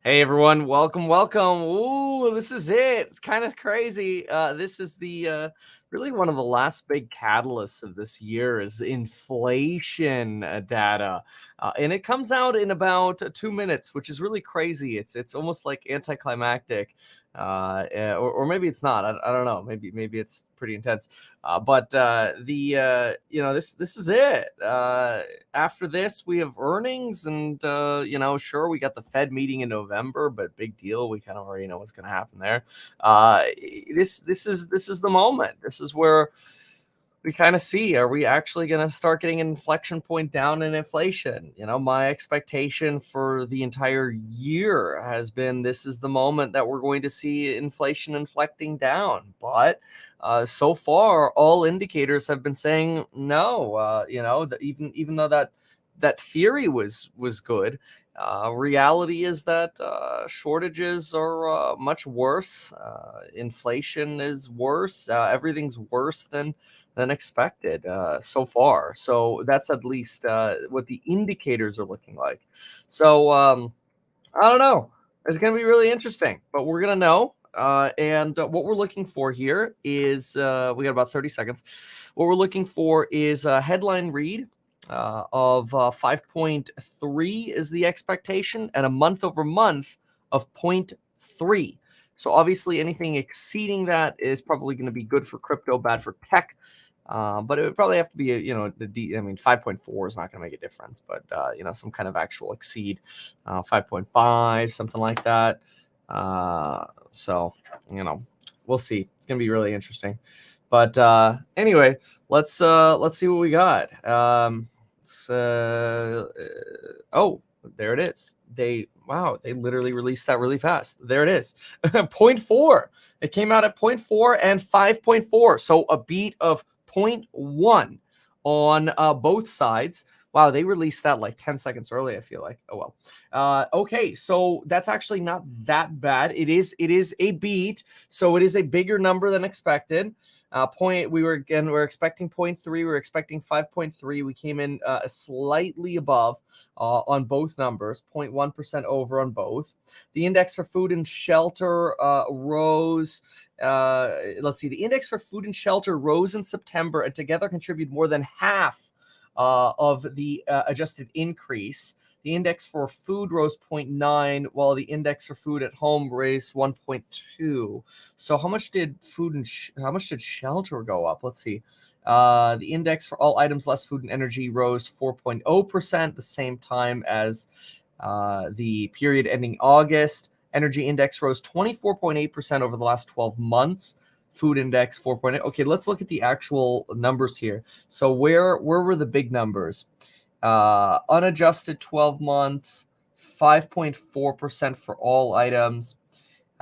Hey everyone, welcome. Ooh, this is it. It's kind of crazy. This is the really one of the last big catalysts of this year is inflation data, and it comes out in about 2 minutes, which is really crazy. It's almost like anticlimactic, or maybe it's not. I don't know. Maybe it's pretty intense. But the this is it. After this, we have earnings, and sure, we got the Fed meeting in November, but big deal. We kind of already know what's going to happen there. Uh, this is the moment. This is where we kind of see, are we actually going to start getting an inflection point down in inflation? My expectation for the entire year has been this is the moment that we're going to see inflation inflecting down. But so far, all indicators have been saying no. Even though that theory was good, reality is that shortages are much worse. Inflation is worse. Everything's worse than expected so far. So that's at least what the indicators are looking like. So I don't know. It's going to be really interesting, but we're going to know. And what we're looking for here is we got about 30 seconds. What we're looking for is a headline read of 5.3 is the expectation, and a month over month of 0.3. So obviously anything exceeding that is probably going to be good for crypto, bad for tech. But it would probably have to be, 5.4 is not going to make a difference, but, some kind of actual exceed, 5.5, something like that. So, we'll see. It's going to be really interesting. But anyway, let's see what we got. Oh, there it is. They literally released that really fast. There it is. 0.4. It came out at 0.4 and 5.4. So a beat of 0.1 on both sides. Wow, they released that like 10 seconds early, I feel like. Oh well. Okay, so that's actually not that bad. It is a beat, so it is a bigger number than expected. We're expecting 0.3, we were expecting 5.3. We came in slightly above on both numbers, 0.1% over on both. The index for food and shelter rose. Let's see, the index for food and shelter rose in September and together contribute more than half of the adjusted increase. The index for food rose 0.9, while the index for food at home raised 1.2. So how much did how much did shelter go up? Let's see. The index for all items less food and energy rose 4.0%, the same time as the period ending August. Energy index rose 24.8% over the last 12 months. Food index 4.8. Okay, let's look at the actual numbers here. So where were the big numbers? Unadjusted 12 months, 5.4% for all items.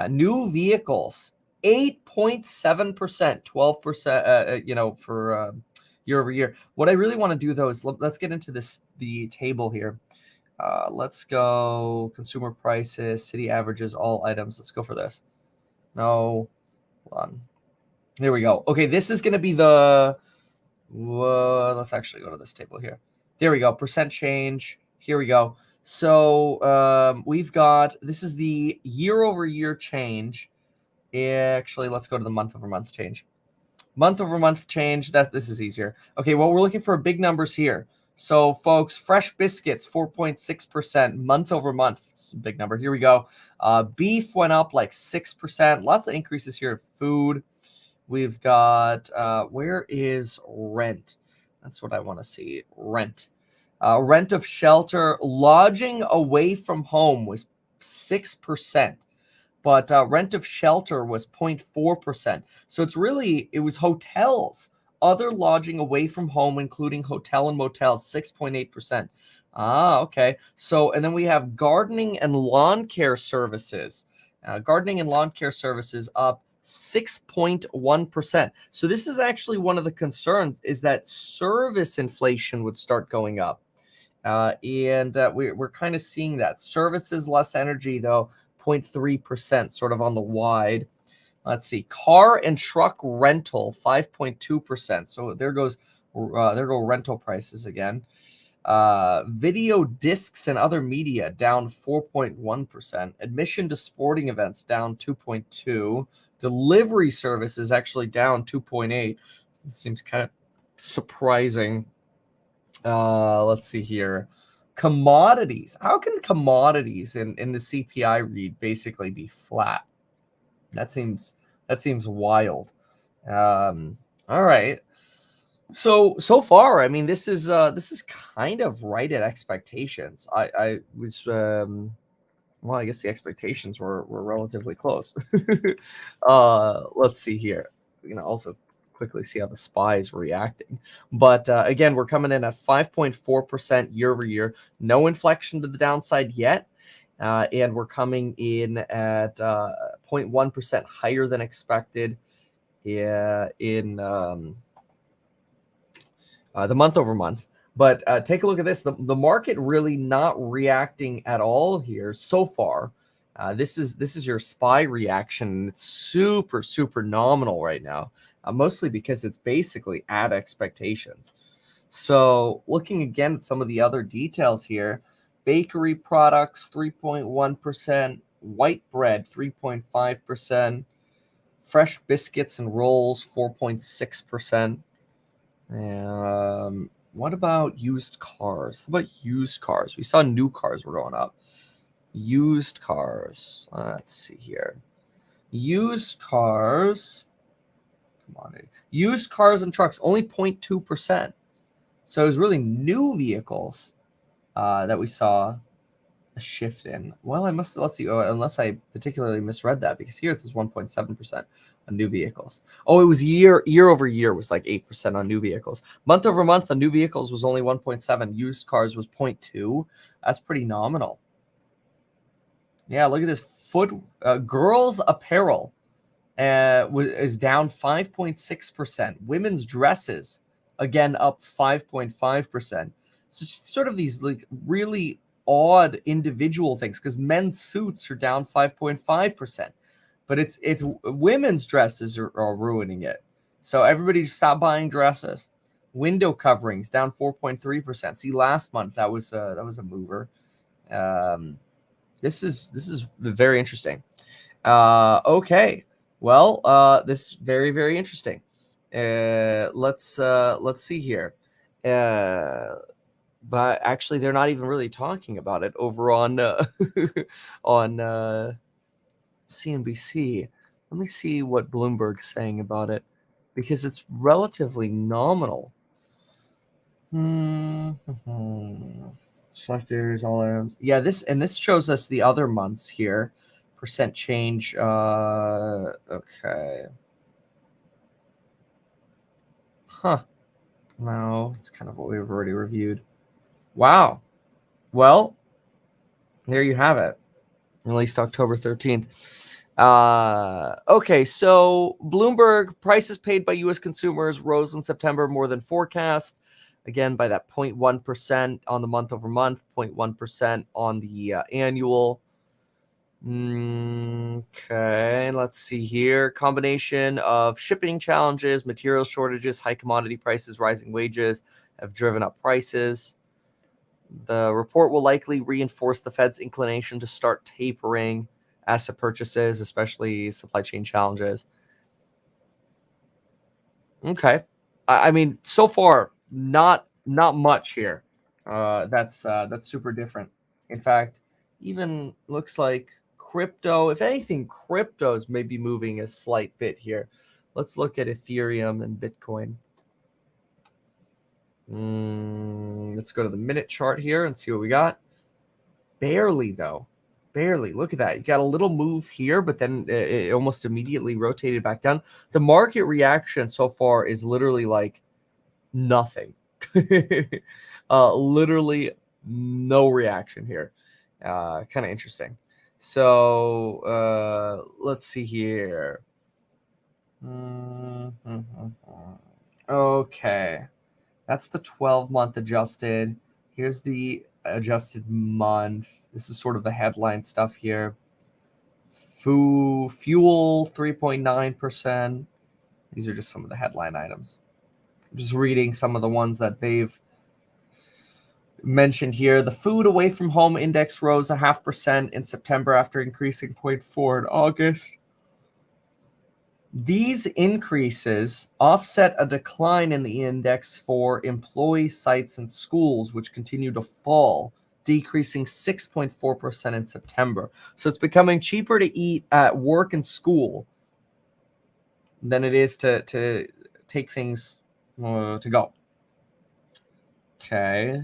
New vehicles, 8.7%, 12%, for year over year. What I really want to do, though, is let's get into the table here. Let's go consumer prices, city averages, all items. Let's go for this. No, hold on. Here we go. Okay, this is going to be let's actually go to this table here. There we go. Percent change. Here we go. So we've got, this is the year over year change. Actually, let's go to the month over month change. Month over month change, this is easier. Okay, well, we're looking for big numbers here. So folks, fresh biscuits, 4.6% month over month. It's a big number. Here we go. Beef went up like 6%. Lots of increases here in food. We've got, where is rent? That's what I want to see. Rent. Rent of shelter, lodging away from home was 6%, but rent of shelter was 0.4%. So it was hotels, other lodging away from home, including hotel and motels, 6.8%. Okay. So, and then we have gardening and lawn care services. Gardening and lawn care services up 6.1%. So this is actually one of the concerns, is that service inflation would start going up. And we're kind of seeing that. Services less energy, though, 0.3%, sort of on the wide. Let's see. Car and truck rental, 5.2%. So there go rental prices again. Video discs and other media down 4.1%. Admission to sporting events down 2.2%. Delivery services actually down 2.8%. It seems kind of surprising. Let's see here. Commodities. How can commodities in the CPI read basically be flat? That seems wild. All right. So far, I mean, this is kind of right at expectations. I was well, I guess the expectations were relatively close. Let's see here. Also quickly see how the SPY is reacting. But again, we're coming in at 5.4% year over year. No inflection to the downside yet. And we're coming in at 0.1% higher than expected in the month over month. But take a look at this. The market really not reacting at all here so far. This is your SPY reaction, and it's super nominal right now, mostly because it's basically at expectations. So looking again at some of the other details here, bakery products 3.1%, white bread 3.5%, fresh biscuits and rolls 4.6%. What about used cars? How about used cars? We saw new cars were going up. Used cars. Let's see here. Used cars. Come on. Used cars and trucks only 0.2%. So it was really new vehicles that we saw a shift in. Well, let's see. Unless I particularly misread that, because here it says 1.7% on new vehicles. Oh, it was year over year was like 8% on new vehicles. Month over month on new vehicles was only 1.7. Used cars was 0.2. That's pretty nominal. Yeah, look at this. Girls apparel is down 5.6%. Women's dresses again up 5.5%. So sort of these like really odd individual things, because men's suits are down 5.5%, but it's women's dresses are ruining it. So everybody stop buying dresses. Window coverings down 4.3%. See, last month that was a mover. This is very interesting. Okay, well, this is very interesting. Let's see here. But actually, they're not even really talking about it over on on CNBC. Let me see what Bloomberg's saying about it, because it's relatively nominal. Sectors, all items. Yeah, this shows us the other months here. Percent change. Okay. Huh. No, it's kind of what we've already reviewed. Wow. Well, there you have it. Released October 13th. Okay, so Bloomberg, prices paid by U.S. consumers rose in September more than forecast. Again, by that 0.1% on the month over month, 0.1% on the annual. Okay, let's see here. Combination of shipping challenges, material shortages, high commodity prices, rising wages have driven up prices. The report will likely reinforce the Fed's inclination to start tapering asset purchases, especially supply chain challenges. Okay. I mean, so far, not much here. That's super different. In fact, even looks like crypto, if anything, cryptos may be moving a slight bit here. Let's look at Ethereum and Bitcoin. Let's go to the minute chart here and see what we got. Barely, though. Barely. Look at that. You got a little move here, but then it almost immediately rotated back down. The market reaction so far is literally like nothing. Literally no reaction here. Kind of interesting. So let's see here. Okay. That's the 12-month adjusted. Here's the adjusted month. This is sort of the headline stuff here. Fuel 3.9%. These are just some of the headline items. I'm just reading some of the ones that they've mentioned here. The food away from home index rose 0.5% in September after increasing 0.4 in August. These increases offset a decline in the index for employee sites and schools, which continue to fall, decreasing 6.4% in September. So it's becoming cheaper to eat at work and school than it is to take things to go. Okay.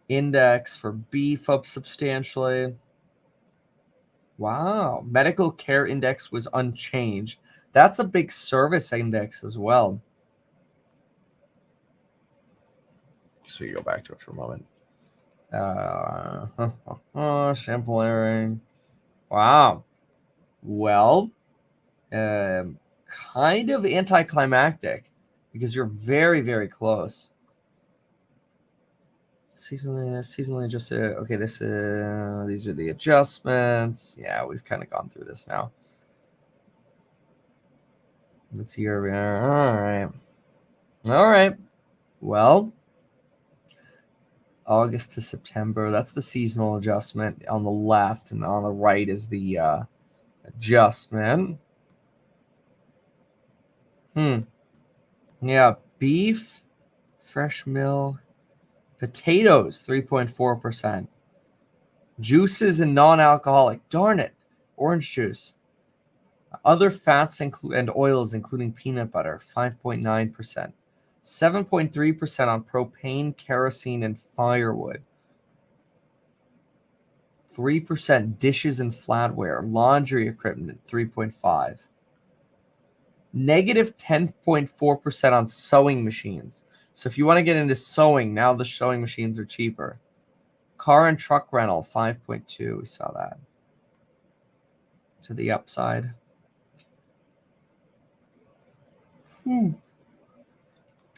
Index for beef up substantially. Wow. Medical care index was unchanged. That's a big service index as well. So you go back to it for a moment. Sample area. Wow. Well, kind of anticlimactic because you're very, very close. Seasonally adjusted. Okay, these are the adjustments. Yeah, we've kind of gone through this now. Let's see where we are. All right. Well, August to September. That's the seasonal adjustment on the left, and on the right is the adjustment. Yeah, beef, fresh milk, potatoes, 3.4%. Juices and non-alcoholic. Darn it. Orange juice. Other fats and oils, including peanut butter, 5.9%. 7.3% on propane, kerosene, and firewood. 3% dishes and flatware. Laundry equipment, 3.5%. Negative 10.4% on sewing machines. So if you want to get into sewing, now the sewing machines are cheaper. Car and truck rental, 5.2%. We saw that. To the upside.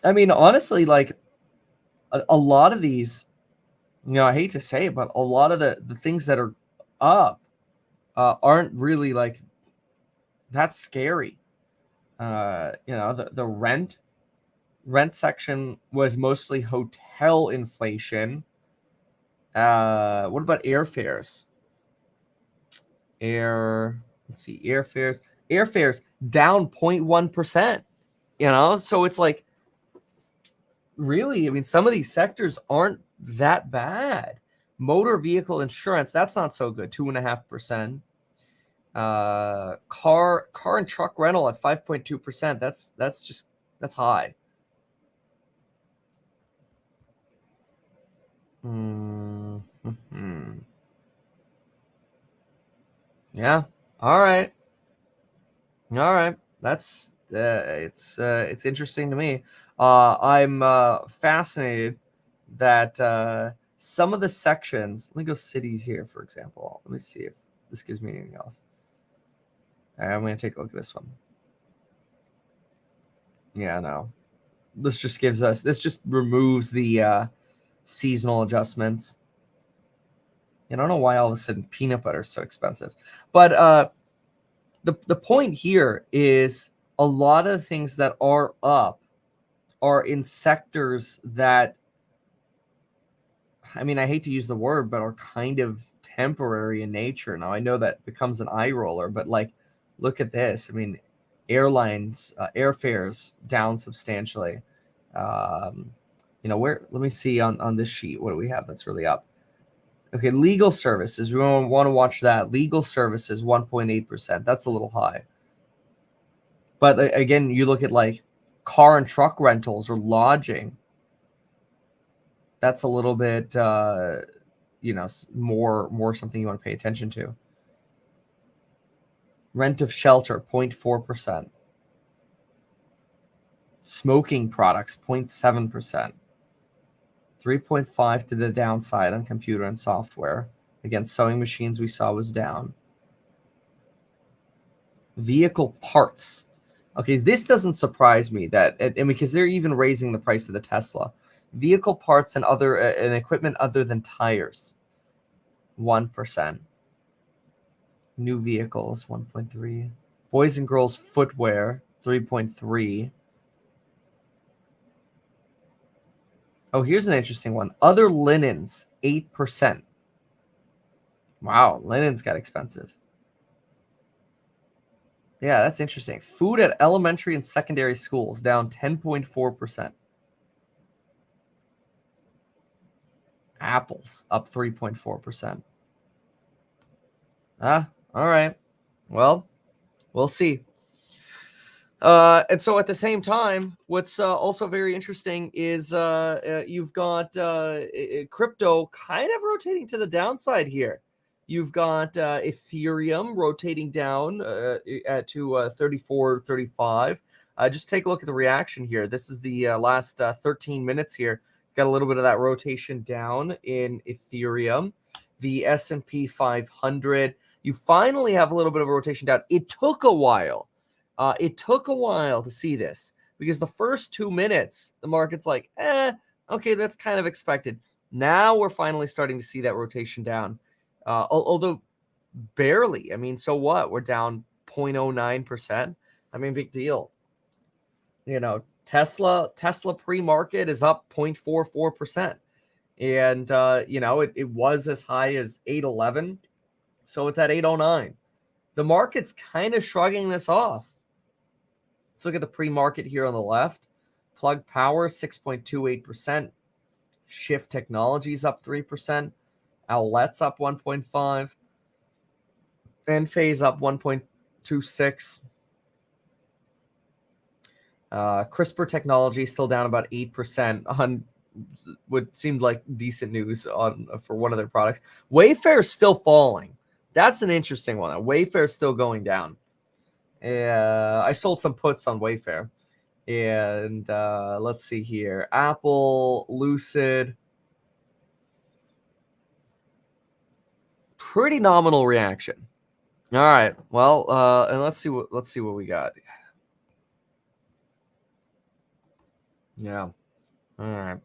I mean, honestly, like a lot of these, I hate to say it, but a lot of the things that are up aren't really like that scary. The rent section was mostly hotel inflation. What about airfares? Let's see, airfares down 0.1%. So it's like, really, I mean, some of these sectors aren't that bad. Motor vehicle insurance, that's not so good, 2.5%. Car and truck rental at 5.2%. That's high. Yeah. All right. That's it's interesting to me. I'm fascinated that some of the sections. Let me go cities here, for example. Let me see if this gives me anything else. All right, I'm going to take a look at this one. Yeah, no. This just removes the seasonal adjustments. I don't know why all of a sudden peanut butter is so expensive. But the point here is a lot of things that are up are in sectors that, I mean, I hate to use the word, but are kind of temporary in nature. Now, I know that becomes an eye roller, but like, look at this. I mean, airlines, airfares down substantially. Let me see on this sheet. What do we have that's really up? Okay, legal services. We want to watch that. Legal services, 1.8%. That's a little high. But again, you look at like car and truck rentals or lodging. That's a little bit, more something you want to pay attention to. Rent of shelter, 0.4%. Smoking products, 0.7%. 3.5% to the downside on computer and software. Again, sewing machines we saw was down. Vehicle parts. Okay, this doesn't surprise me because they're even raising the price of the Tesla. Vehicle parts and equipment other than tires, 1%. New vehicles, 1.3%. Boys and girls footwear, 3.3%. Oh, here's an interesting one. Other linens, 8%. Wow, linens got expensive. Yeah, that's interesting. Food at elementary and secondary schools down 10.4%. Apples up 3.4%. Ah, all right. Well, we'll see. And so at the same time, what's also very interesting is you've got crypto kind of rotating to the downside here. You've got Ethereum rotating down to 34.35. Just take a look at the reaction here. This is the last 13 minutes here. Got a little bit of that rotation down in Ethereum. The S&P 500. You finally have a little bit of a rotation down. It took a while. It took a while to see this because the first 2 minutes, the market's like, okay, that's kind of expected. Now we're finally starting to see that rotation down, although barely. I mean, so what? We're down 0.09%. I mean, big deal. You know, Tesla pre-market is up 0.44%. And, you know, it was as high as 811. So it's at 809. The market's kind of shrugging this off. Let's look at the pre-market here on the left. Plug Power, 6.28%. Shift Technologies up 3%. Owlet's up 1.5%. Enphase up 1.26%. CRISPR Technology still down about 8% on what seemed like decent news for one of their products. Wayfair is still falling. That's an interesting one. Wayfair is still going down. I sold some puts on Wayfair. And let's see here. Apple, Lucid. Pretty nominal reaction. All right. Well, and let's see what we got. Yeah. All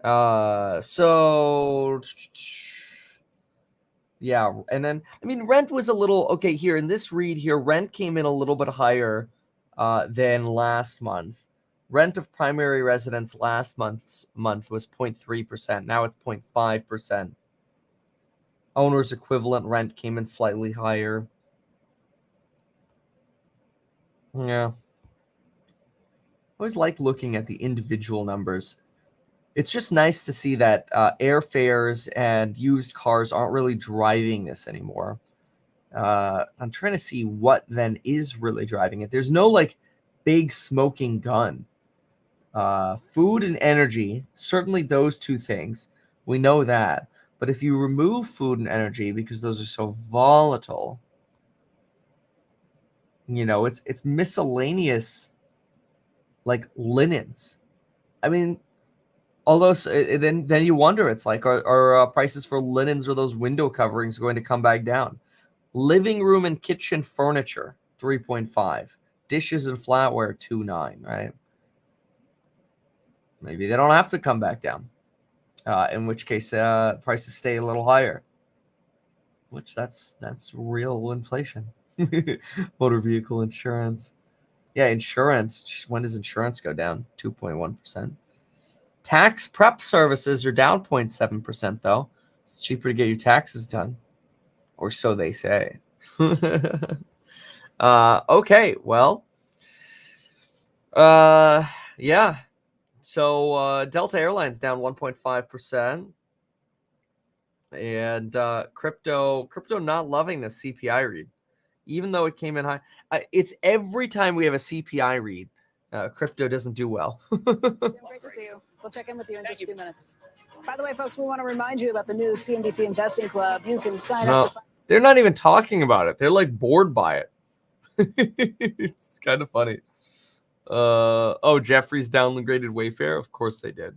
right. So yeah, and then I mean rent was a little okay here in this read here. Rent came in a little bit higher than last month. Rent of primary residence last month was 0.3%. Now it's 0.5%. Owner's equivalent rent came in slightly higher. Yeah. I always like looking at the individual numbers. It's just nice to see that airfares and used cars aren't really driving this anymore. I'm trying to see what then is really driving it. There's no like big smoking gun. Food and energy, certainly those two things. We know that. But if you remove food and energy because those are so volatile, you know, it's miscellaneous like linens. I mean, although then you wonder, it's like, are prices for linens or those window coverings going to come back down? Living room and kitchen furniture, 3.5. Dishes and flatware, 2.9, right? Maybe they don't have to come back down. In which case, prices stay a little higher. Which that's real inflation. Motor vehicle insurance. Yeah, insurance. When does insurance go down? 2.1%. Tax prep services are down 0.7%, though. It's cheaper to get your taxes done. Or so they say. Okay, well. Yeah. So Delta Airlines down 1.5%. And crypto not loving the CPI read. Even though it came in high. It's every time we have a CPI read, crypto doesn't do well. Great to see you. We'll check in with you in just a few minutes. By the way, folks, we want to remind you about the new CNBC Investing Club. You can sign up to... They're not even talking about it. They're like bored by it. It's kind of funny. Oh, Jeffries downgraded Wayfair. Of course they did.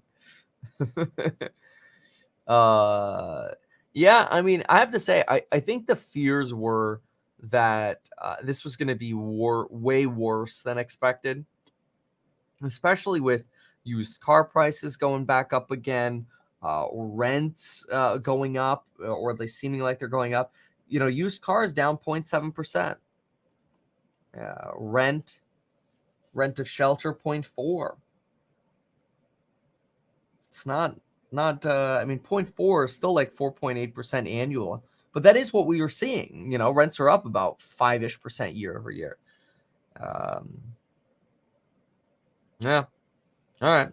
Yeah, I mean, I have to say, I think the fears were that this was going to be way worse than expected, especially with used car prices going back up again, rents going up, or they seeming like they're going up. You know, used cars down 0.7%. Rent of shelter 0.4%. It's not, I mean, 0.4 is still like 4.8% annual, but that is what we were seeing. Rents are up about 5-ish% year over year. Yeah. All right.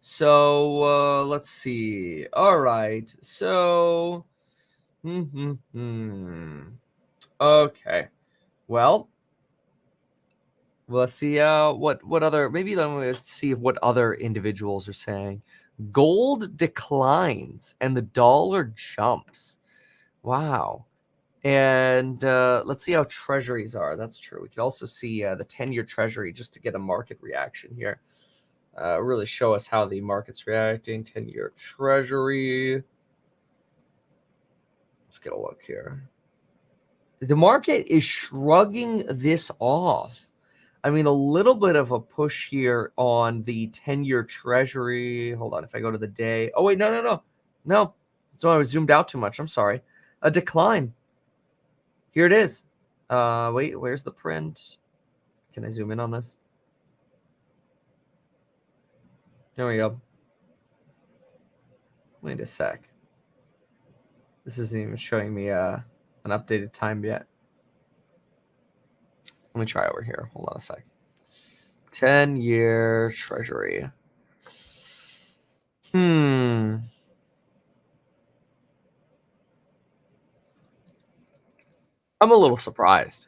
So let's see. All right. So, okay. Well, let's see. What other? Maybe let's see what other individuals are saying. Gold declines and the dollar jumps. Wow. And let's see how treasuries are. That's true. We could also see the 10-year treasury just to get a market reaction here. Really show us how the market's reacting. 10-year treasury. Let's get a look here. The market is shrugging this off. I mean, a little bit of a push here on the 10-year treasury. Hold on. If I go to the day. Oh, wait. No. So I was zoomed out too much. I'm sorry. A decline. Here it is. Wait, where's the print? Can I zoom in on this? There we go. Wait a sec. This isn't even showing me an updated time yet. Let me try over here. Hold on a sec. 10-year treasury. I'm a little surprised.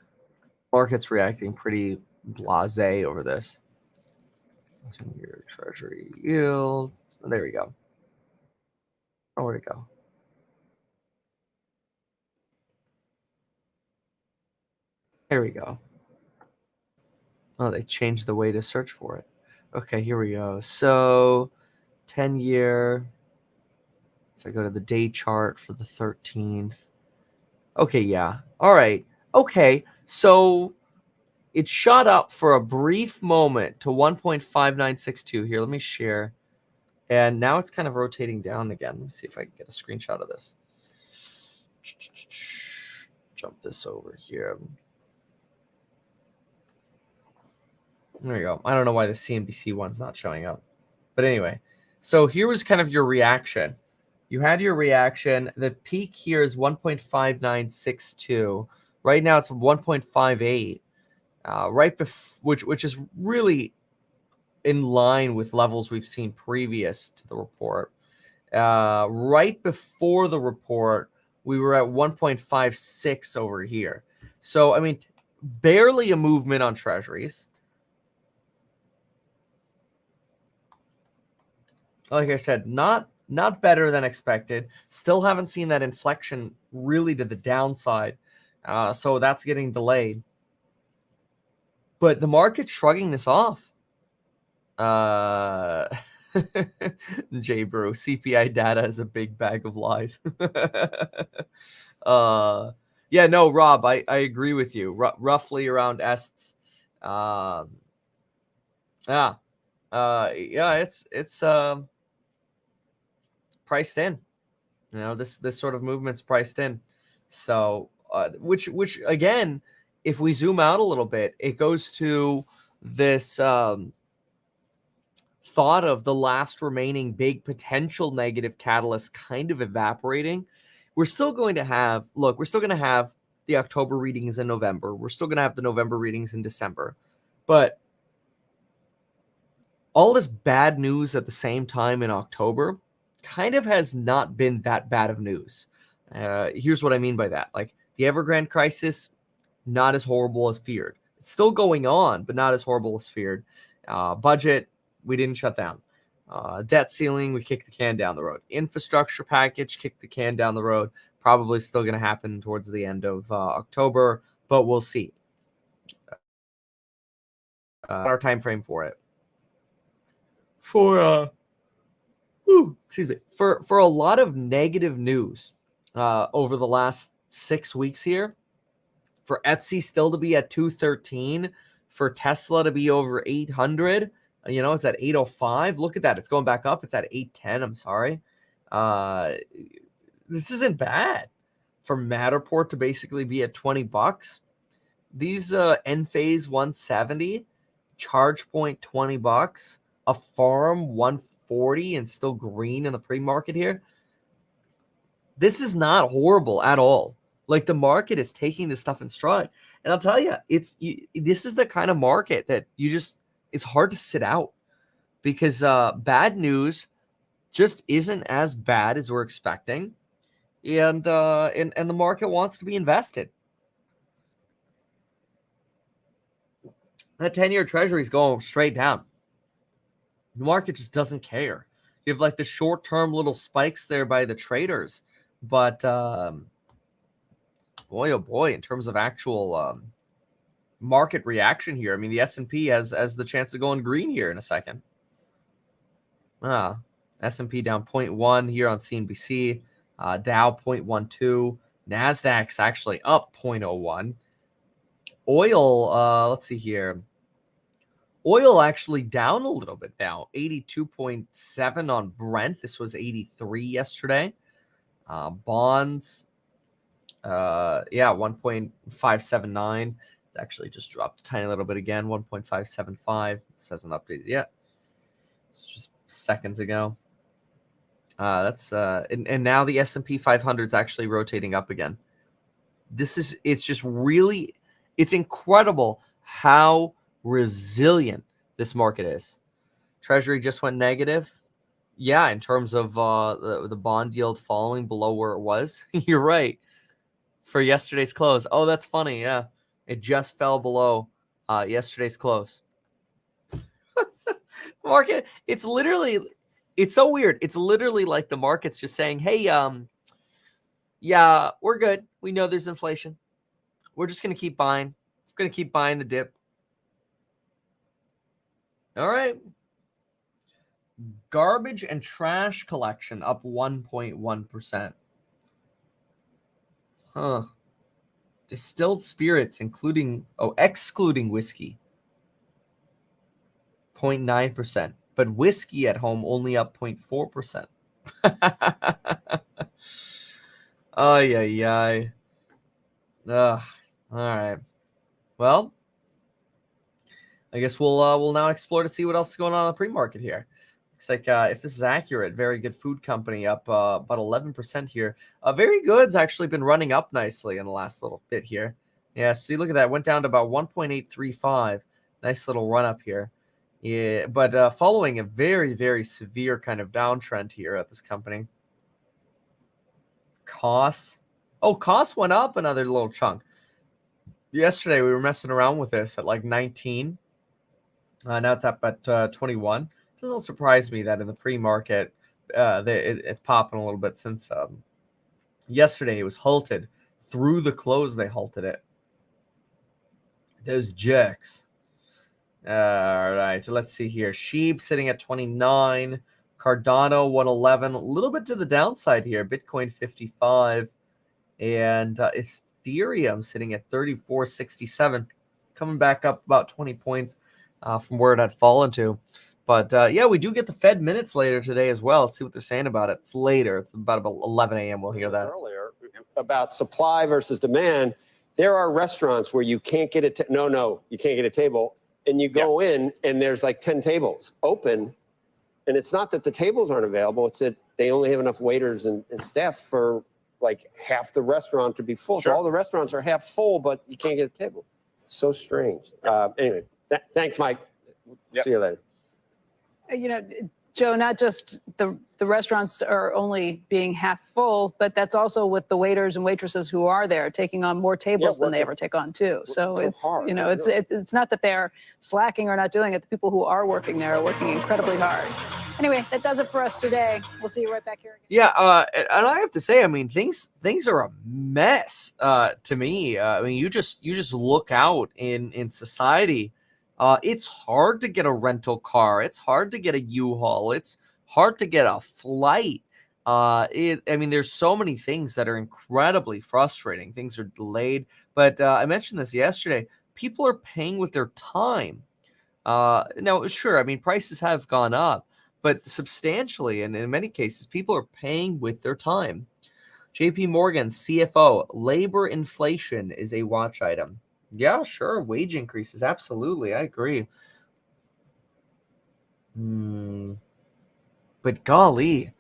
Market's reacting pretty blasé over this. 10-year treasury yield. Oh, there we go. Oh, where'd it go? There we go. Oh, they changed the way to search for it. Okay, here we go. So 10-year. If I go to the day chart for the 13th. Okay, yeah. All right. Okay, so it shot up for a brief moment to 1.5962 here. Let me share. And now it's kind of rotating down again. Let me see if I can get a screenshot of this. Jump this over here. There we go. I don't know why the CNBC one's not showing up. But anyway, so here was kind of your reaction. You had your reaction. The peak here is 1.5962. Right now it's 1.58. Which is really in line with levels we've seen previous to the report. Right before the report, we were at 1.56 over here. So, I mean, barely a movement on treasuries. Like I said, not better than expected. Still haven't seen that inflection really to the downside. So that's getting delayed. But the market's shrugging this off. J Brew, CPI data is a big bag of lies. Yeah, no, Rob, I agree with you. Roughly around ests. Yeah, it's priced in. This sort of movement's priced in. So, which again, if we zoom out a little bit, it goes to this thought of the last remaining big potential negative catalyst kind of evaporating. We're still going to have the October readings in November. We're still going to have the November readings in December. But all this bad news at the same time in October kind of has not been that bad of news. Here's what I mean by that. Like the Evergrande crisis, not as horrible as feared. It's still going on, but not as horrible as feared. Budget, we didn't shut down. Debt ceiling, we kicked the can down the road. Infrastructure package, kicked the can down the road. Probably still going to happen towards the end of October, but we'll see. Our time frame for it. For a lot of negative news over the last 6 weeks here, for Etsy still to be at 213, for Tesla to be over 800, it's at 805. Look at that. It's going back up. It's at 810. I'm sorry. This isn't bad. For Matterport to basically be at $20. These Enphase 170, ChargePoint $20, Affirm 40 and still green in the pre-market here. This is not horrible at all. Like, the market is taking this stuff in stride. And I'll tell you, this is the kind of market that it's hard to sit out, because bad news just isn't as bad as we're expecting. And the market wants to be invested. That 10-year treasury is going straight down. The market just doesn't care. You have like the short-term little spikes there by the traders, but boy, oh boy, in terms of actual market reaction here, I mean, the S&P has the chance of going green here in a second. S&P down 0.1 here on CNBC. Dow 0.12. NASDAQ's actually up 0.01. Oil, let's see here. Oil actually down a little bit now, 82.7 on Brent. This was 83 yesterday. Bonds, 1.579. It's actually just dropped a tiny little bit again, 1.575. This hasn't updated yet. It's just seconds ago. And now the S&P 500 is actually rotating up again. It's just really, it's incredible how resilient this market is. Treasury just went negative. Yeah, in terms of the bond yield falling below where it was. You're right. For yesterday's close. Oh, that's funny. Yeah, it just fell below yesterday's close. Market, it's so weird. It's literally like the market's just saying, hey, yeah, we're good. We know there's inflation. We're just going to keep buying. We're going to keep buying the dip. All right. Garbage and trash collection up 1.1%. Huh. Distilled spirits, excluding whiskey, 0.9%. But whiskey at home only up 0.4%. Ay. All right. Well, I guess we'll now explore to see what else is going on in the pre-market here. Looks like if this is accurate, very good food company up about 11% here. Very Good's actually been running up nicely in the last little bit here. Yeah, see, look at that. Went down to about 1.835. Nice little run up here. Yeah, but following a very, very severe kind of downtrend here at this company. Costs went up another little chunk. Yesterday, we were messing around with this at like 19. Now it's up at 21. Doesn't surprise me that in the pre-market, it's popping a little bit since yesterday it was halted. Through the close, they halted it. Those jerks. All right, so let's see here. Sheep sitting at 29. Cardano 111. A little bit to the downside here. Bitcoin 55. And Ethereum sitting at 34.67. Coming back up about 20 points from where it had fallen to. But yeah, we do get the Fed minutes later today as well. Let's see what they're saying about it. It's later. It's about 11 a.m. We'll hear that. Earlier about supply versus demand. There are restaurants where you can't get you can't get a table. And you go in and there's like 10 tables open. And it's not that the tables aren't available. It's that they only have enough waiters and staff for like half the restaurant to be full. Sure. So all the restaurants are half full, but you can't get a table. It's so strange. Anyway, thanks, Mike. See you later. Joe, not just the restaurants are only being half full, but that's also with the waiters and waitresses who are there taking on more tables than they ever take on too. So it's hard. It's not that they're slacking or not doing it. The people who are working there are working incredibly hard. Anyway, that does it for us today. We'll see you right back here again. Yeah, and I have to say, I mean, things are a mess to me. I mean, you just look out in society. It's hard to get a rental car. It's hard to get a U-Haul. It's hard to get a flight. I mean, there's so many things that are incredibly frustrating. Things are delayed. But I mentioned this yesterday. People are paying with their time. Now, sure, I mean, prices have gone up, but substantially, and in many cases, people are paying with their time. JP Morgan, CFO, labor inflation is a watch item. Yeah, sure. Wage increases. Absolutely. I agree. but golly,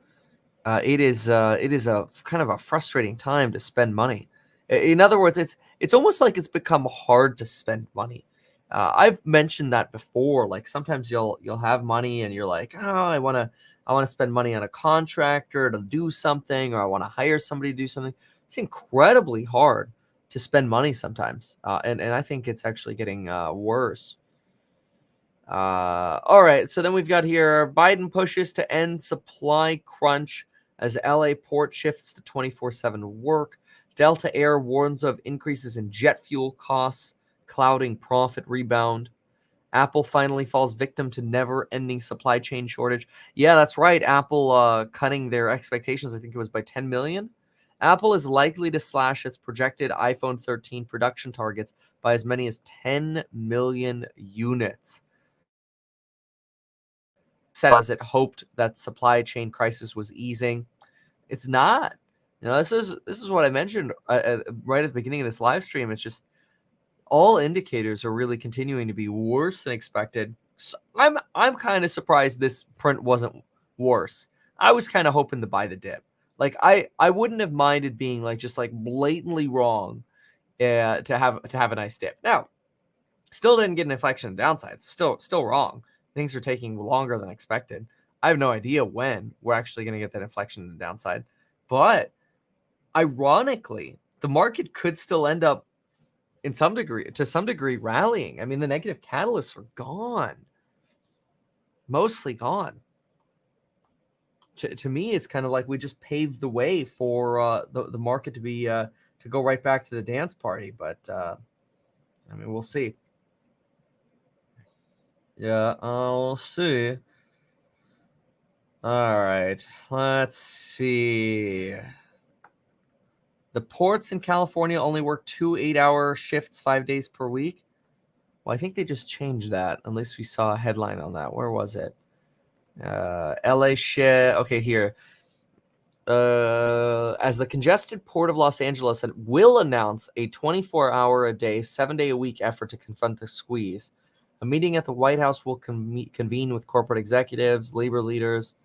it is a kind of a frustrating time to spend money. In other words, it's almost like it's become hard to spend money. I've mentioned that before. Like sometimes you'll have money and you're like, oh, I want to spend money on a contractor to do something, or I want to hire somebody to do something. It's incredibly hard to spend money sometimes, and I think it's actually getting worse. All right, so then we've got here Biden pushes to end supply crunch as LA port shifts to 24/7 work. Delta Air warns of increases in jet fuel costs, clouding profit rebound. Apple finally falls victim to never-ending supply chain shortage. Yeah, that's right. Apple cutting their expectations, I think it was by 10 million. Apple is likely to slash its projected iPhone 13 production targets by as many as 10 million units. Said as it hoped that supply chain crisis was easing. It's not. This is what I mentioned right at the beginning of this live stream. It's just all indicators are really continuing to be worse than expected. So I'm kind of surprised this print wasn't worse. I was kind of hoping to buy the dip. Like I wouldn't have minded being like just like blatantly wrong to have a nice dip. Now, still didn't get an inflection downside. Still wrong. Things are taking longer than expected. I have no idea when we're actually going to get that inflection in the downside. But ironically, the market could still end up to some degree rallying. I mean, the negative catalysts are gone. Mostly gone. To me, it's kind of like we just paved the way for the market to be to go right back to the dance party. But I mean, we'll see. Yeah, I'll see. All right, let's see. The ports in California only work 2 8-hour shifts 5 days per week. Well, I think they just changed that. At least we saw a headline on that. Where was it? LA shit. Okay, here. As the congested port of Los Angeles will announce a 24-hour-a-day, 7-day-a-week effort to confront the squeeze. A meeting at the White House will convene with corporate executives, labor leaders.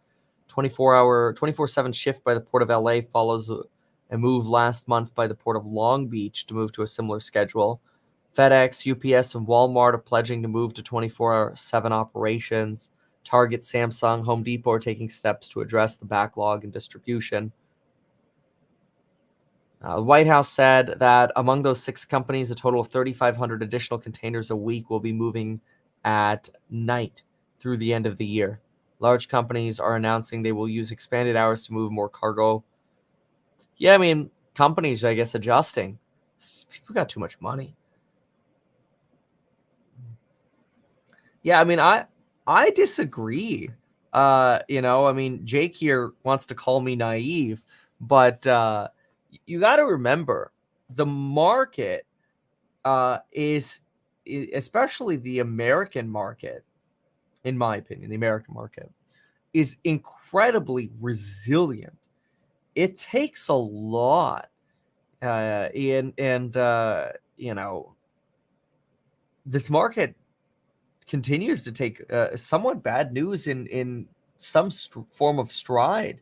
24/7 shift by the Port of LA follows a move last month by the Port of Long Beach to move to a similar schedule. FedEx, UPS, and Walmart are pledging to move to 24/7 operations. Target, Samsung, Home Depot are taking steps to address the backlog in distribution. The White House said that among those 6 companies, a total of 3,500 additional containers a week will be moving at night through the end of the year. Large companies are announcing they will use expanded hours to move more cargo. Yeah, I mean, companies, I guess, adjusting. People got too much money. Yeah, I mean, I disagree. I mean, Jake here wants to call me naive, but you got to remember the market is, especially the American market, in my opinion, the American market is incredibly resilient. It takes a lot, this market continues to take somewhat bad news in some form of stride.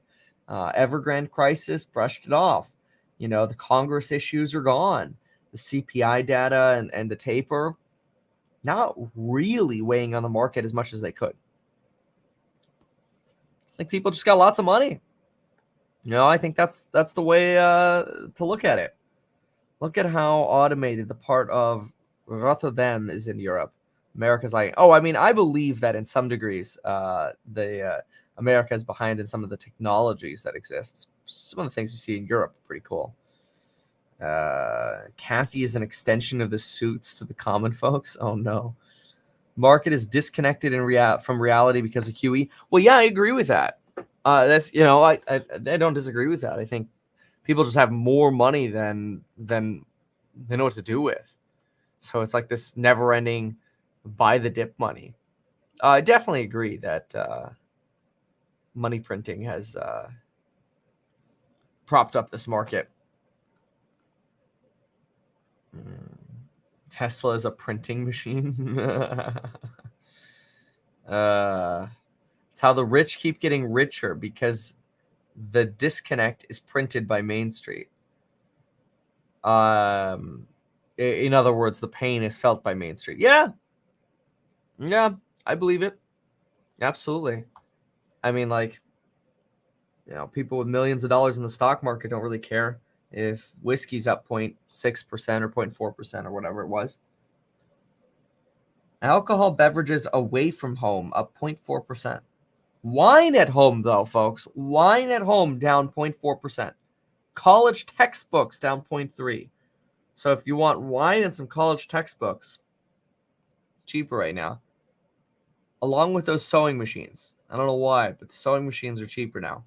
Evergrande crisis brushed it off. The Congress issues are gone. The CPI data and the taper not really weighing on the market as much as they could. I think people just got lots of money. I think that's the way to look at it. Look at how automated the part of Rotterdam is in Europe. America's like, oh, I mean, I believe that in some degrees, America is behind in some of the technologies that exist. Some of the things you see in Europe are pretty cool. Kathy is an extension of the suits to the common folks. Oh no. Market is disconnected from reality because of QE. Well, yeah, I agree with that. That's I don't disagree with that. I think people just have more money than they know what to do with. So it's like this never-ending buy the dip money. I definitely agree that money printing has propped up this market. Tesla is a printing machine. It's how the rich keep getting richer because the disconnect is printed by Main Street. In other words, the pain is felt by Main Street. Yeah, I believe it. Absolutely. I mean, like, people with millions of dollars in the stock market don't really care if whiskey's up 0.6% or 0.4% or whatever it was. Alcohol beverages away from home up 0.4%. Wine at home, though, folks. Wine at home down 0.4%. College textbooks down 0.3%. So if you want wine and some college textbooks, it's cheaper right now. Along with those sewing machines. I don't know why, but the sewing machines are cheaper now.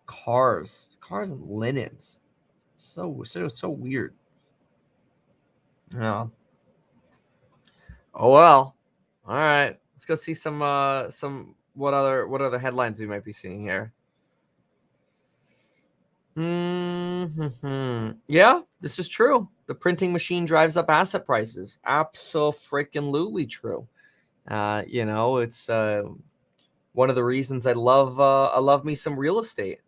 Cars and linens. So weird. Yeah. Oh well. All right. Let's go see some what other headlines we might be seeing here. Yeah, this is true. The printing machine drives up asset prices. Abso-freaking-lutely true. It's one of the reasons I love me some real estate.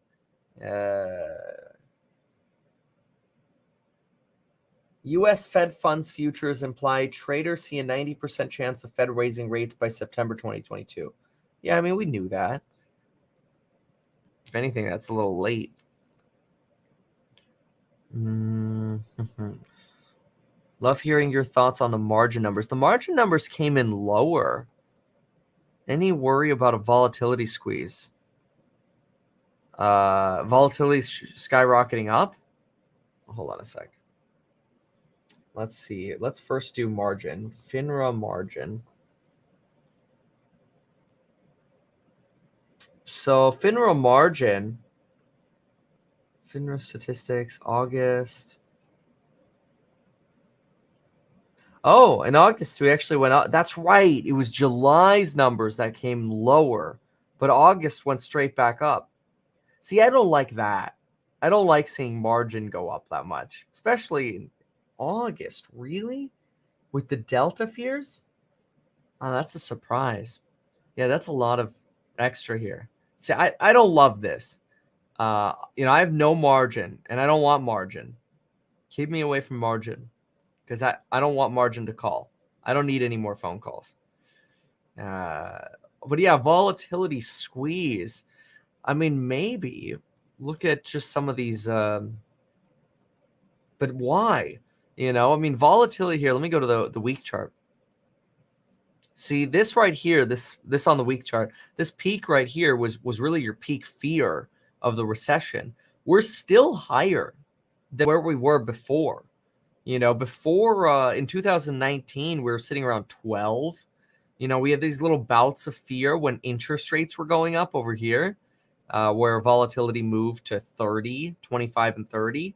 U.S. Fed funds futures imply traders see a 90% chance of Fed raising rates by September 2022. Yeah, I mean, we knew that. If anything, that's a little late. Love hearing your thoughts on the margin numbers. The margin numbers came in lower. Any worry about a volatility squeeze? Volatility skyrocketing up? Hold on a sec. Let's see. Let's first do margin. FINRA margin. So FINRA margin. FINRA statistics, August. Oh, in August, we actually went up. That's right. It was July's numbers that came lower, but August went straight back up. See, I don't like that. I don't like seeing margin go up that much, especially in August. Really? With the Delta fears? Oh, that's a surprise. Yeah, that's a lot of extra here. See, I don't love this. I have no margin, and I don't want margin. Keep me away from margin. Because I don't want margin to call. I don't need any more phone calls. But yeah, volatility squeeze. I mean, maybe look at just some of these. But why? I mean, volatility here. Let me go to the week chart. See this right here. This on the week chart. This peak right here was really your peak fear of the recession. We're still higher than where we were before. Before in 2019, we were sitting around 12. We had these little bouts of fear when interest rates were going up over here, where volatility moved to 30, 25, and 30.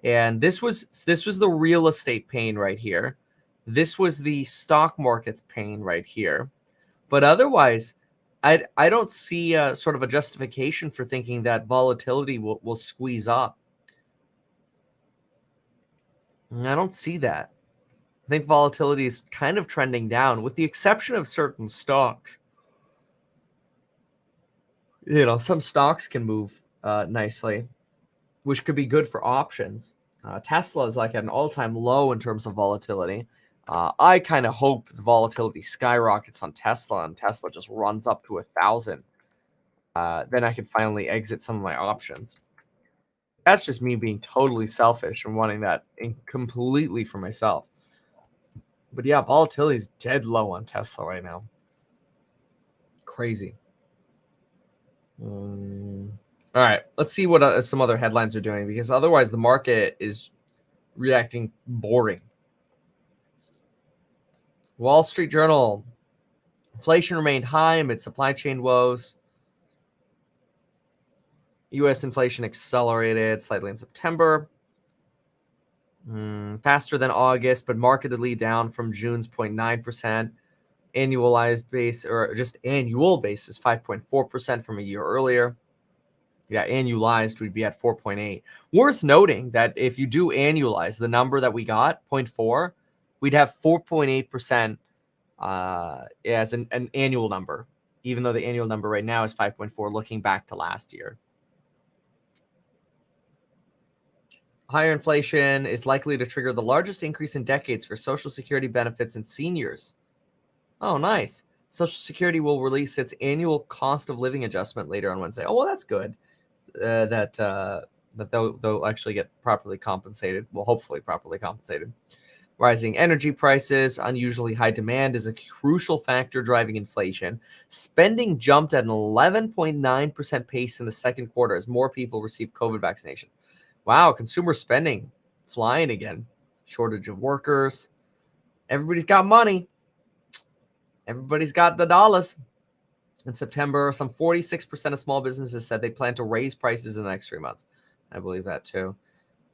And this was the real estate pain right here. This was the stock market's pain right here. But otherwise, I don't see sort of a justification for thinking that volatility will squeeze up. I don't see that. I think volatility is kind of trending down, with the exception of certain stocks. Some stocks can move nicely, which could be good for options. Tesla is like at an all-time low in terms of volatility. I kind of hope the volatility skyrockets on Tesla and Tesla just runs up to 1,000. Then I can finally exit some of my options. That's just me being totally selfish and wanting that completely for myself. But yeah, volatility is dead low on Tesla right now. Crazy. All right, let's see what some other headlines are doing, because otherwise the market is reacting boring. Wall Street Journal. Inflation remained high amid supply chain woes. U.S. inflation accelerated slightly in September. Faster than August, but markedly down from June's 0.9%. Annualized base, or just annual basis, 5.4% from a year earlier. Yeah, annualized, we'd be at 4.8. Worth noting that if you do annualize the number that we got, 0.4, we'd have 4.8% as an annual number, even though the annual number right now is 5.4, looking back to last year. Higher inflation is likely to trigger the largest increase in decades for Social Security benefits and seniors. Oh, nice. Social Security will release its annual cost of living adjustment later on Wednesday. Oh, well, that's good. That they'll actually get properly compensated. Well, hopefully properly compensated. Rising energy prices, unusually high demand is a crucial factor driving inflation. Spending jumped at an 11.9% pace in the second quarter as more people received COVID vaccination. Wow, consumer spending flying again. Shortage of workers. Everybody's got money. Everybody's got the dollars. In September, some 46% of small businesses said they plan to raise prices in the next 3 months. I believe that too.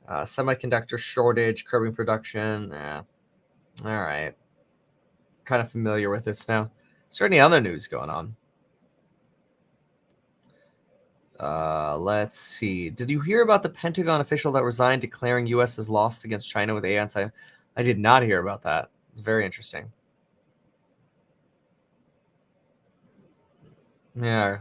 Semiconductor shortage, curbing production. All right. Kind of familiar with this now. Is there any other news going on? Let's see. Did you hear about the Pentagon official that resigned declaring U.S. has lost against China with AI? I did not hear about that. It's very interesting. Yeah.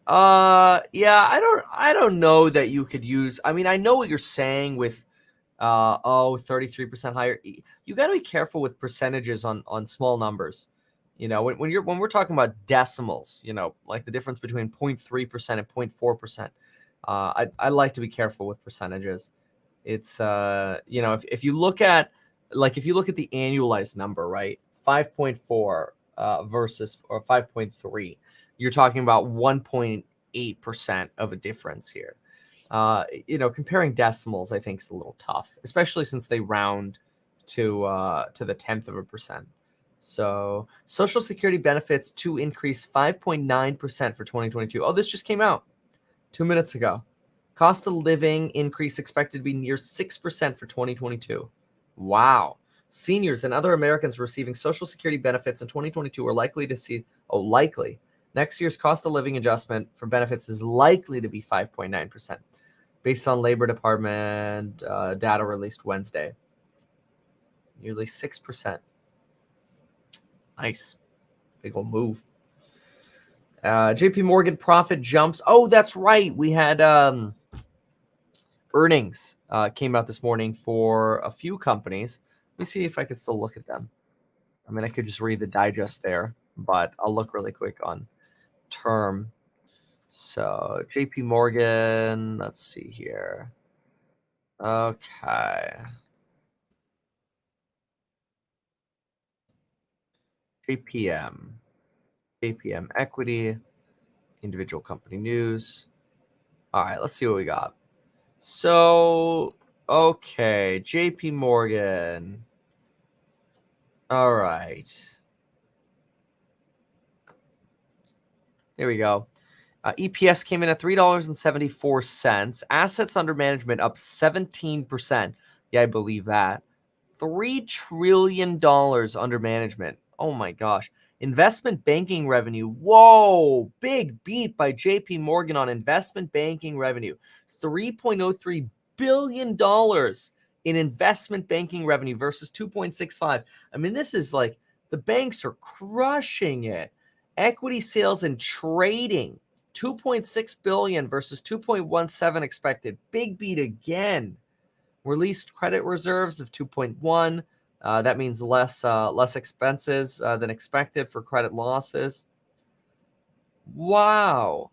Yeah, I don't know that you could use. I mean, I know what you're saying with 33% higher. You got to be careful with percentages on small numbers. You know, when we're talking about decimals, you know, like the difference between 0.3% and 0.4%. I like to be careful with percentages. It's you know, if you look at the annualized number, right? 5.4 versus or 5.3, you're talking about 1.8% of a difference here. You know, comparing decimals, I think, is a little tough, especially since they round to the 10th of a percent. So, Social Security benefits to increase 5.9% for 2022. Oh, this just came out 2 minutes ago. Cost of living increase expected to be near 6% for 2022. Wow. Seniors and other Americans receiving Social Security benefits in 2022 are likely to see, likely. Next year's cost of living adjustment for benefits is likely to be 5.9%, based on Labor Department data released Wednesday. Nearly 6%. Nice. Big old move. JP Morgan profit jumps. Oh, that's right. We had earnings came out this morning for a few companies. Let me see if I can still look at them. I mean, I could just read the digest there, but I'll look really quick on term. So JP Morgan, let's see here. Okay. JPM equity, individual company news. All right, let's see what we got. So, okay, JP Morgan. All right. Here we go. EPS came in at $3.74. Assets under management up 17%. Yeah, I believe that. $3 trillion under management. Oh my gosh. Investment banking revenue. Whoa, big beat by JP Morgan on investment banking revenue. $3.03 billion in investment banking revenue versus 2.65. I mean, this is like the banks are crushing it. Equity sales and trading, 2.6 billion versus 2.17 expected. Big beat again. Released credit reserves of 2.1. That means less expenses than expected for credit losses. Wow.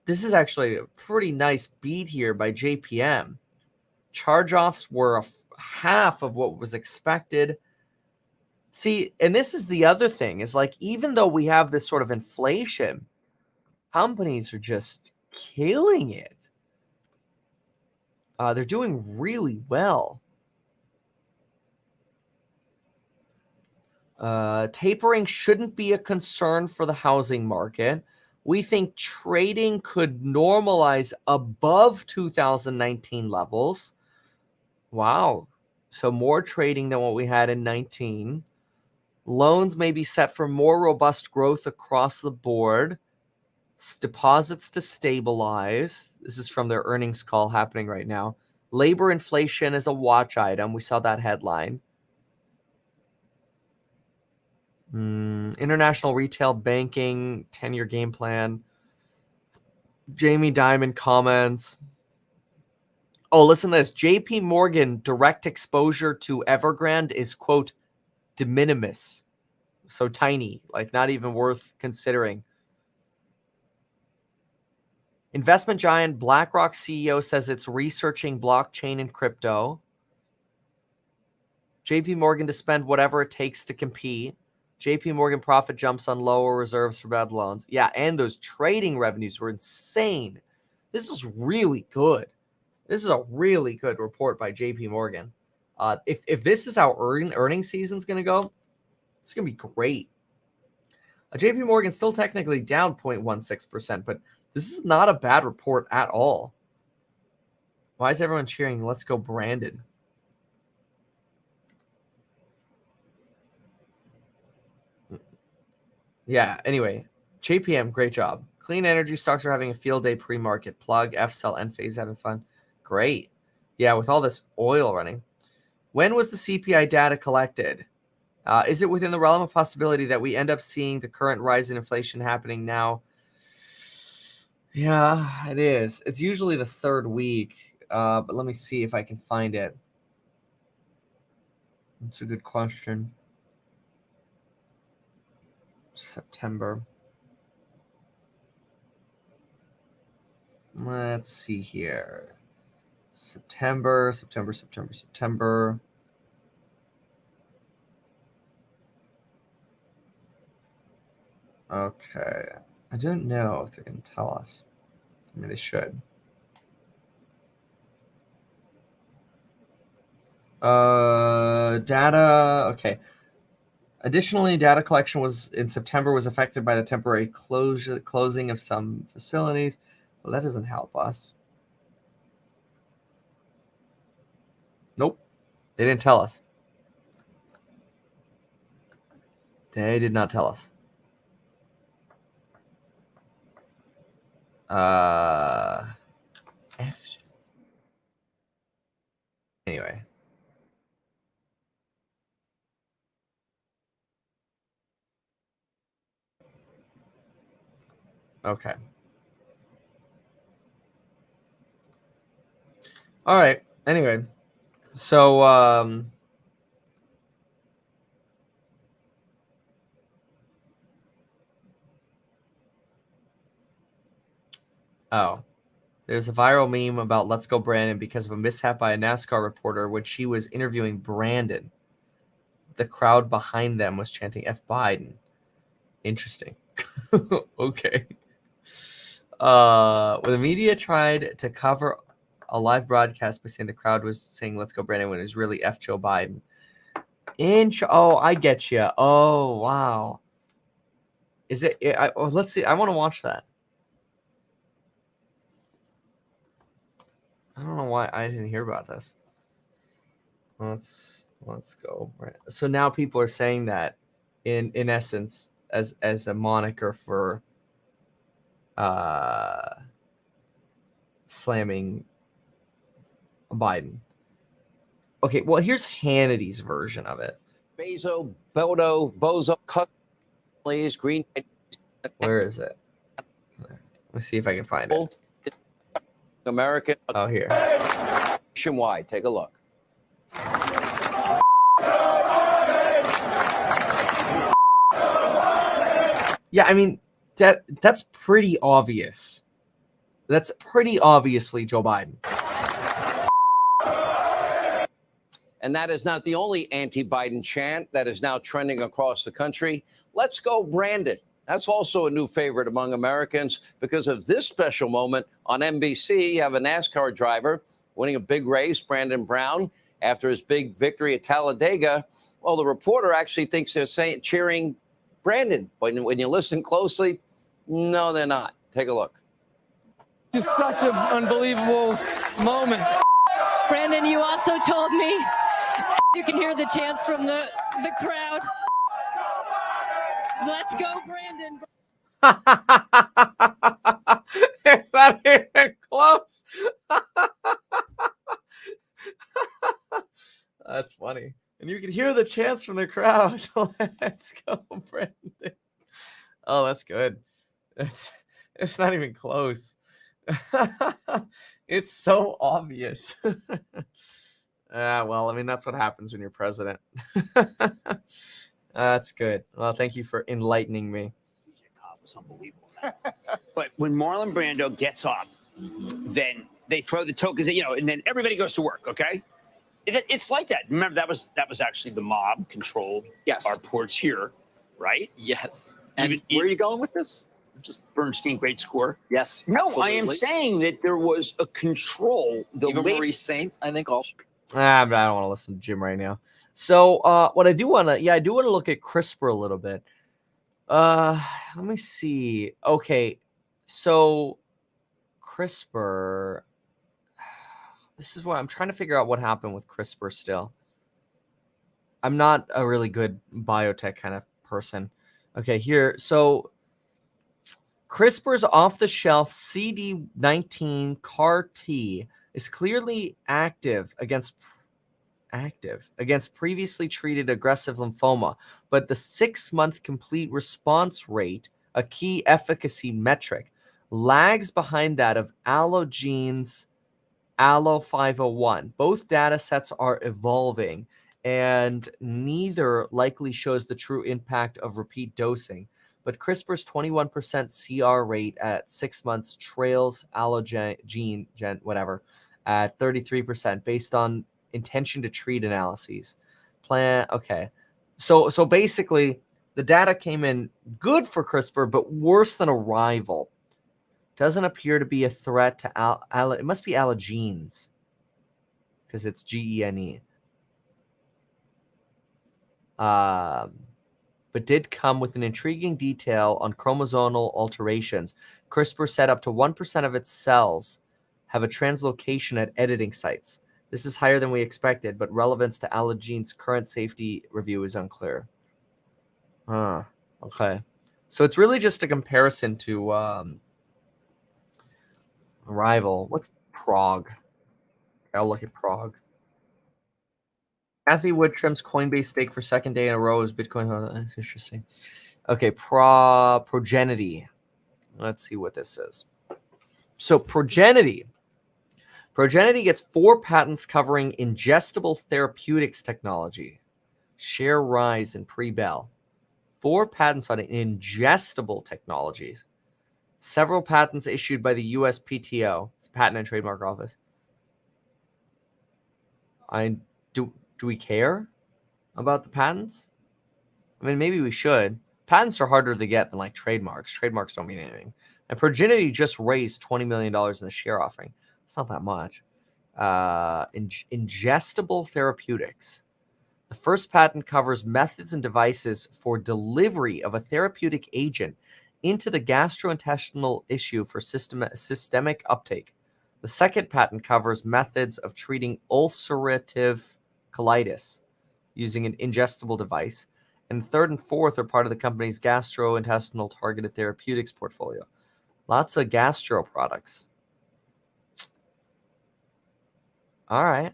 This is actually a pretty nice beat here by JPM. Charge-offs were half of what was expected. See, and this is the other thing, is like, even though we have this sort of inflation, companies are just killing it. They're doing really well. Tapering shouldn't be a concern for the housing market. We think trading could normalize above 2019 levels. Wow. So more trading than what we had in 19. Loans may be set for more robust growth across the board. Deposits to stabilize. This is from their earnings call happening right now. Labor inflation is a watch item. We saw that headline. International retail banking 10-year game plan. Jamie Dimon comments. Oh, listen to this. JP Morgan direct exposure to Evergrande is, quote, de minimis. So tiny, like not even worth considering. Investment giant BlackRock CEO says it's researching blockchain and crypto. JP Morgan to spend whatever it takes to compete. JP Morgan profit jumps on lower reserves for bad loans. Yeah, and those trading revenues were insane. This is really good. This is a really good report by JP Morgan. If this is how earnings season's going to go, it's going to be great. JP Morgan still technically down 0.16%, but this is not a bad report at all. Why is everyone cheering? Let's go, Brandon. Yeah, anyway, JPM, great job. Clean energy stocks are having a field day pre-market. Plug, F-Cell, Enphase having fun. Great. Yeah, with all this oil running. When was the CPI data collected? Is it within the realm of possibility that we end up seeing the current rise in inflation happening now? Yeah, it is. It's usually the third week, but let me see if I can find it. That's a good question. September. Let's see here. September. Okay. I don't know if they're going to tell us. I mean, they should. Data. Okay. Additionally, data collection was in September was affected by the temporary closing of some facilities. Well, that doesn't help us. Nope. They didn't tell us. They did not tell us. Anyway. Okay. All right. Anyway. So, there's a viral meme about Let's Go Brandon because of a mishap by a NASCAR reporter when she was interviewing Brandon. The crowd behind them was chanting F Biden. Interesting. Okay. When the media tried to cover a live broadcast by saying the crowd was saying Let's Go Brandon when it was really F Joe Biden. Oh, I get you. Oh, wow. Is it? Let's see. I want to watch that. I don't know why I didn't hear about this. Let's go. Right. So now people are saying that in essence as a moniker for slamming Biden. Okay, well here's Hannity's version of it. Bozo, please, green. Where is it? Let's see if I can find it. American. Oh, here. Nationwide. Take a look. Yeah, I mean that's pretty obvious. That's pretty obviously Joe Biden. And that is not the only anti-Biden chant that is now trending across the country. Let's go, Brandon. That's also a new favorite among Americans because of this special moment on NBC. You have a NASCAR driver winning a big race, Brandon Brown, after his big victory at Talladega. Well, the reporter actually thinks they're cheering Brandon. But when you listen closely, no, they're not. Take a look. Just such an unbelievable moment. Brandon, you also told me you can hear the chants from the crowd. Let's go, Brandon. It's not even close. That's funny. And And you can hear the chants from the crowd. Let's go, Brandon. Oh, that's good. It's not even close. It's so obvious. Well, I mean, that's what happens when you're president. That's good. Well, thank you for enlightening me. It was unbelievable. But when Marlon Brando gets up, then they throw the tokens, and then everybody goes to work. Okay, it's like that. Remember, that was actually the mob controlled our ports here, right? Yes. And where are you going with this? Just Bernstein, great score. Yes. No, absolutely. I am saying that there was a control. Even Maurice Saint, I think also. But I don't want to listen to Jim right now. So what I do want to, I do want to look at CRISPR a little bit. Let me see. Okay, so CRISPR. This is what I'm trying to figure out what happened with CRISPR still. I'm not a really good biotech kind of person. Okay, here. So CRISPR's off-the-shelf CD19 CAR-T is clearly active against previously treated aggressive lymphoma, but the 6-month complete response rate, a key efficacy metric, lags behind that of Allogene's Allo501. Both data sets are evolving, and neither likely shows the true impact of repeat dosing. But CRISPR's 21% CR rate at 6 months trails Allogene at 33% based on intention to treat analyses. Okay. So basically, the data came in good for CRISPR, but worse than a rival. Doesn't appear to be a threat to it must be Allogenes, because it's GENE. But did come with an intriguing detail on chromosomal alterations. CRISPR said up to 1% of its cells have a translocation at editing sites. This is higher than we expected, but relevance to Allogene's current safety review is unclear. Okay. So it's really just a comparison to a rival. What's Prague? I'll look at Prague. Kathy Wood trims Coinbase stake for second day in a row as Bitcoin. Oh, that's interesting. Okay, Progenity. Let's see what this is. So Progenity gets 4 patents covering ingestible therapeutics technology. Share rise in pre-bell. 4 patents on ingestible technologies. Several patents issued by the USPTO, it's Patent and Trademark Office. Do we care about the patents? I mean, maybe we should. Patents are harder to get than like trademarks. Trademarks don't mean anything. And Progenity just raised $20 million in the share offering. It's not that much. Ingestible therapeutics. The first patent covers methods and devices for delivery of a therapeutic agent into the gastrointestinal issue for systemic uptake. The second patent covers methods of treating ulcerative colitis using an ingestible device. And third and fourth are part of the company's gastrointestinal targeted therapeutics portfolio. Lots of gastro products. All right.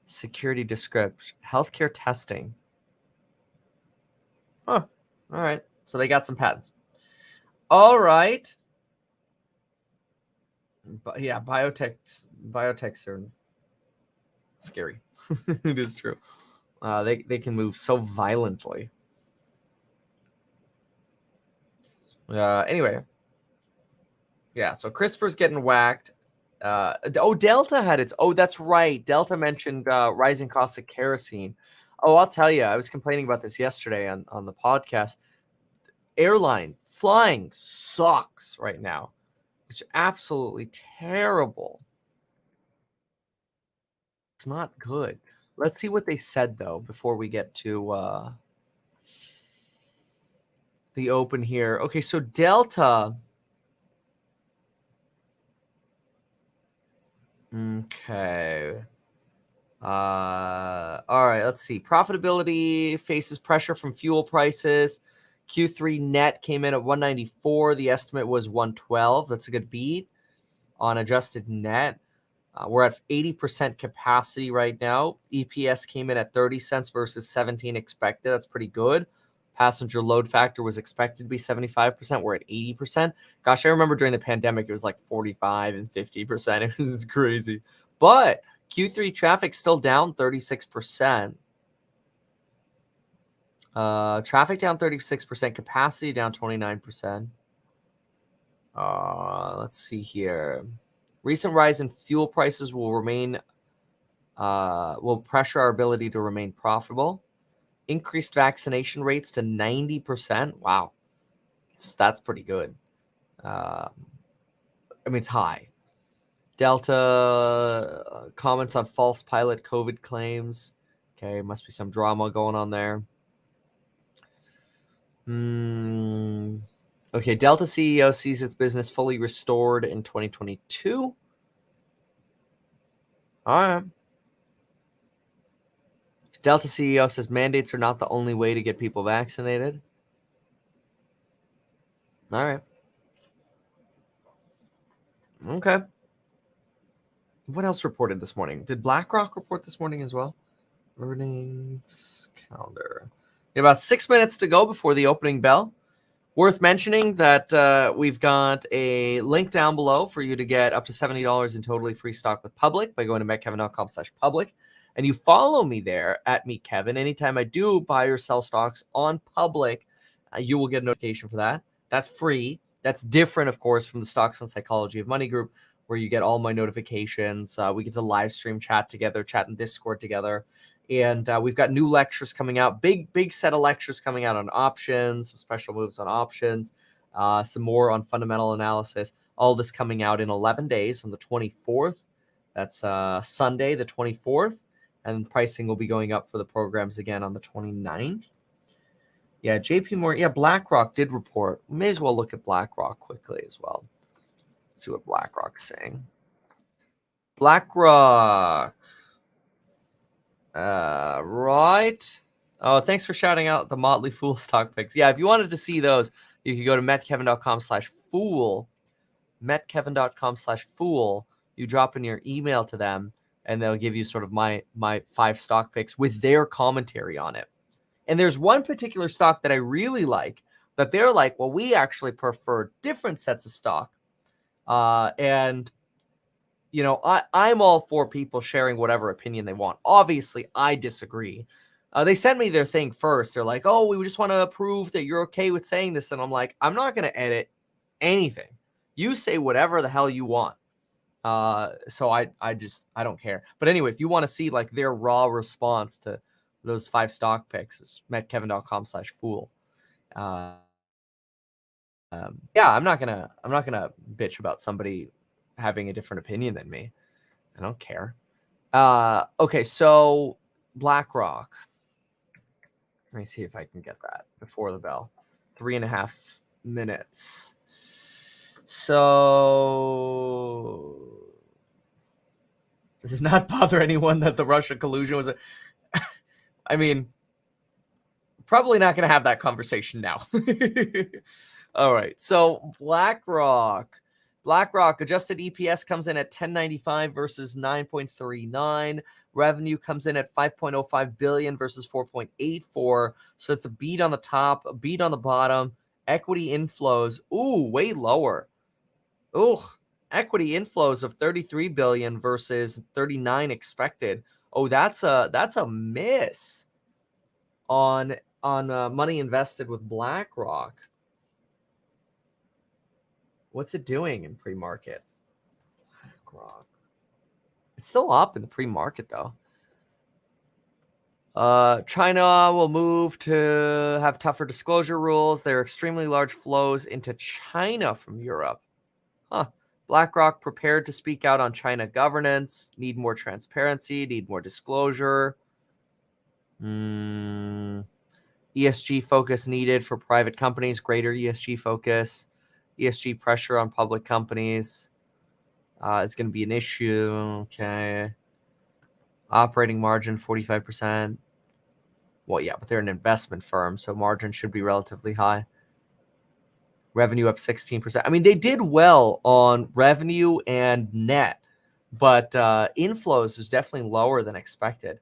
Security description. Healthcare testing. Huh. All right. So they got some patents. All right. But yeah, biotechs are scary. It is true. They can move so violently. Anyway. Yeah, so CRISPR's getting whacked. Delta had its... Oh, that's right. Delta mentioned rising costs of kerosene. Oh, I'll tell you. I was complaining about this yesterday on the podcast. Flying sucks right now. It's absolutely terrible. It's not good. Let's see what they said, though, before we get to the open here. Okay, so Delta... Okay. All right, let's see. Profitability faces pressure from fuel prices. Q3 net came in at 194. The estimate was 112. That's a good beat on adjusted net. We're at 80% capacity right now. EPS came in at 30 cents versus 17 expected. That's pretty good. Passenger load factor was expected to be 75%. We're at 80%. Gosh, I remember during the pandemic, it was like 45 and 50%. It was crazy. But Q3 traffic still down 36%. Traffic down 36%. Capacity down 29%. Let's see here. Recent rise in fuel prices will pressure our ability to remain profitable. Increased vaccination rates to 90%. Wow, that's pretty good. I mean, it's high. Delta comments on false pilot COVID claims. Okay, must be some drama going on there. Okay, Delta CEO sees its business fully restored in 2022. All right. Delta CEO says mandates are not the only way to get people vaccinated. All right. Okay. What else reported this morning? Did BlackRock report this morning as well? Earnings calendar. About 6 minutes to go before the opening bell. Worth mentioning that we've got a link down below for you to get up to $70 in totally free stock with Public by going to metkevin.com/public. And you follow me there at MeetKevin. Anytime I do buy or sell stocks on Public, you will get a notification for that. That's free. That's different, of course, from the Stocks and Psychology of Money group, where you get all my notifications. We get to live stream chat together, chat in Discord together. And we've got new lectures coming out, big set of lectures coming out on options, some special moves on options, some more on fundamental analysis. All this coming out in 11 days on the 24th. That's Sunday, the 24th. And pricing will be going up for the programs again on the 29th. Yeah, JP Morgan. Yeah, BlackRock did report. We may as well look at BlackRock quickly as well. Let's see what BlackRock's saying. BlackRock. Right. Oh, thanks for shouting out the Motley Fool stock picks. Yeah, if you wanted to see those, you could go to metkevin.com/fool. Metkevin.com/fool. You drop in your email to them, and they'll give you sort of my 5 stock picks with their commentary on it. And there's one particular stock that I really like that they're like, well, we actually prefer different sets of stock. And you know, I'm all for people sharing whatever opinion they want. Obviously, I disagree. They sent me their thing first. They're like, oh, we just want to prove that you're okay with saying this. And I'm like, I'm not going to edit anything. You say whatever the hell you want. So I don't care. But anyway, if you want to see like their raw response to those 5 stock picks, it's metkevin.com/fool. Yeah, I'm not gonna bitch about somebody having a different opinion than me. I don't care. Okay, so BlackRock. Let me see if I can get that before the bell. 3.5 minutes. So does it not bother anyone that the Russia collusion was I mean, probably not going to have that conversation now. All right, so BlackRock adjusted EPS comes in at 10.95 versus 9.39. Revenue comes in at 5.05 billion versus 4.84. So it's a beat on the top, a beat on the bottom. Equity inflows, way lower. Equity inflows of 33 billion versus 39 expected. That's a miss on money invested with BlackRock. What's it doing in pre-market? BlackRock. It's still up in the pre-market though. China will move to have tougher disclosure rules. There are extremely large flows into China from Europe. BlackRock prepared to speak out on China governance. Need more transparency. Need more disclosure. ESG focus needed for private companies. Greater ESG focus. ESG pressure on public companies is going to be an issue. Okay. Operating margin 45%. Well, yeah, but they're an investment firm, so margin should be relatively high. Revenue up 16%. I mean, they did well on revenue and net, but inflows is definitely lower than expected,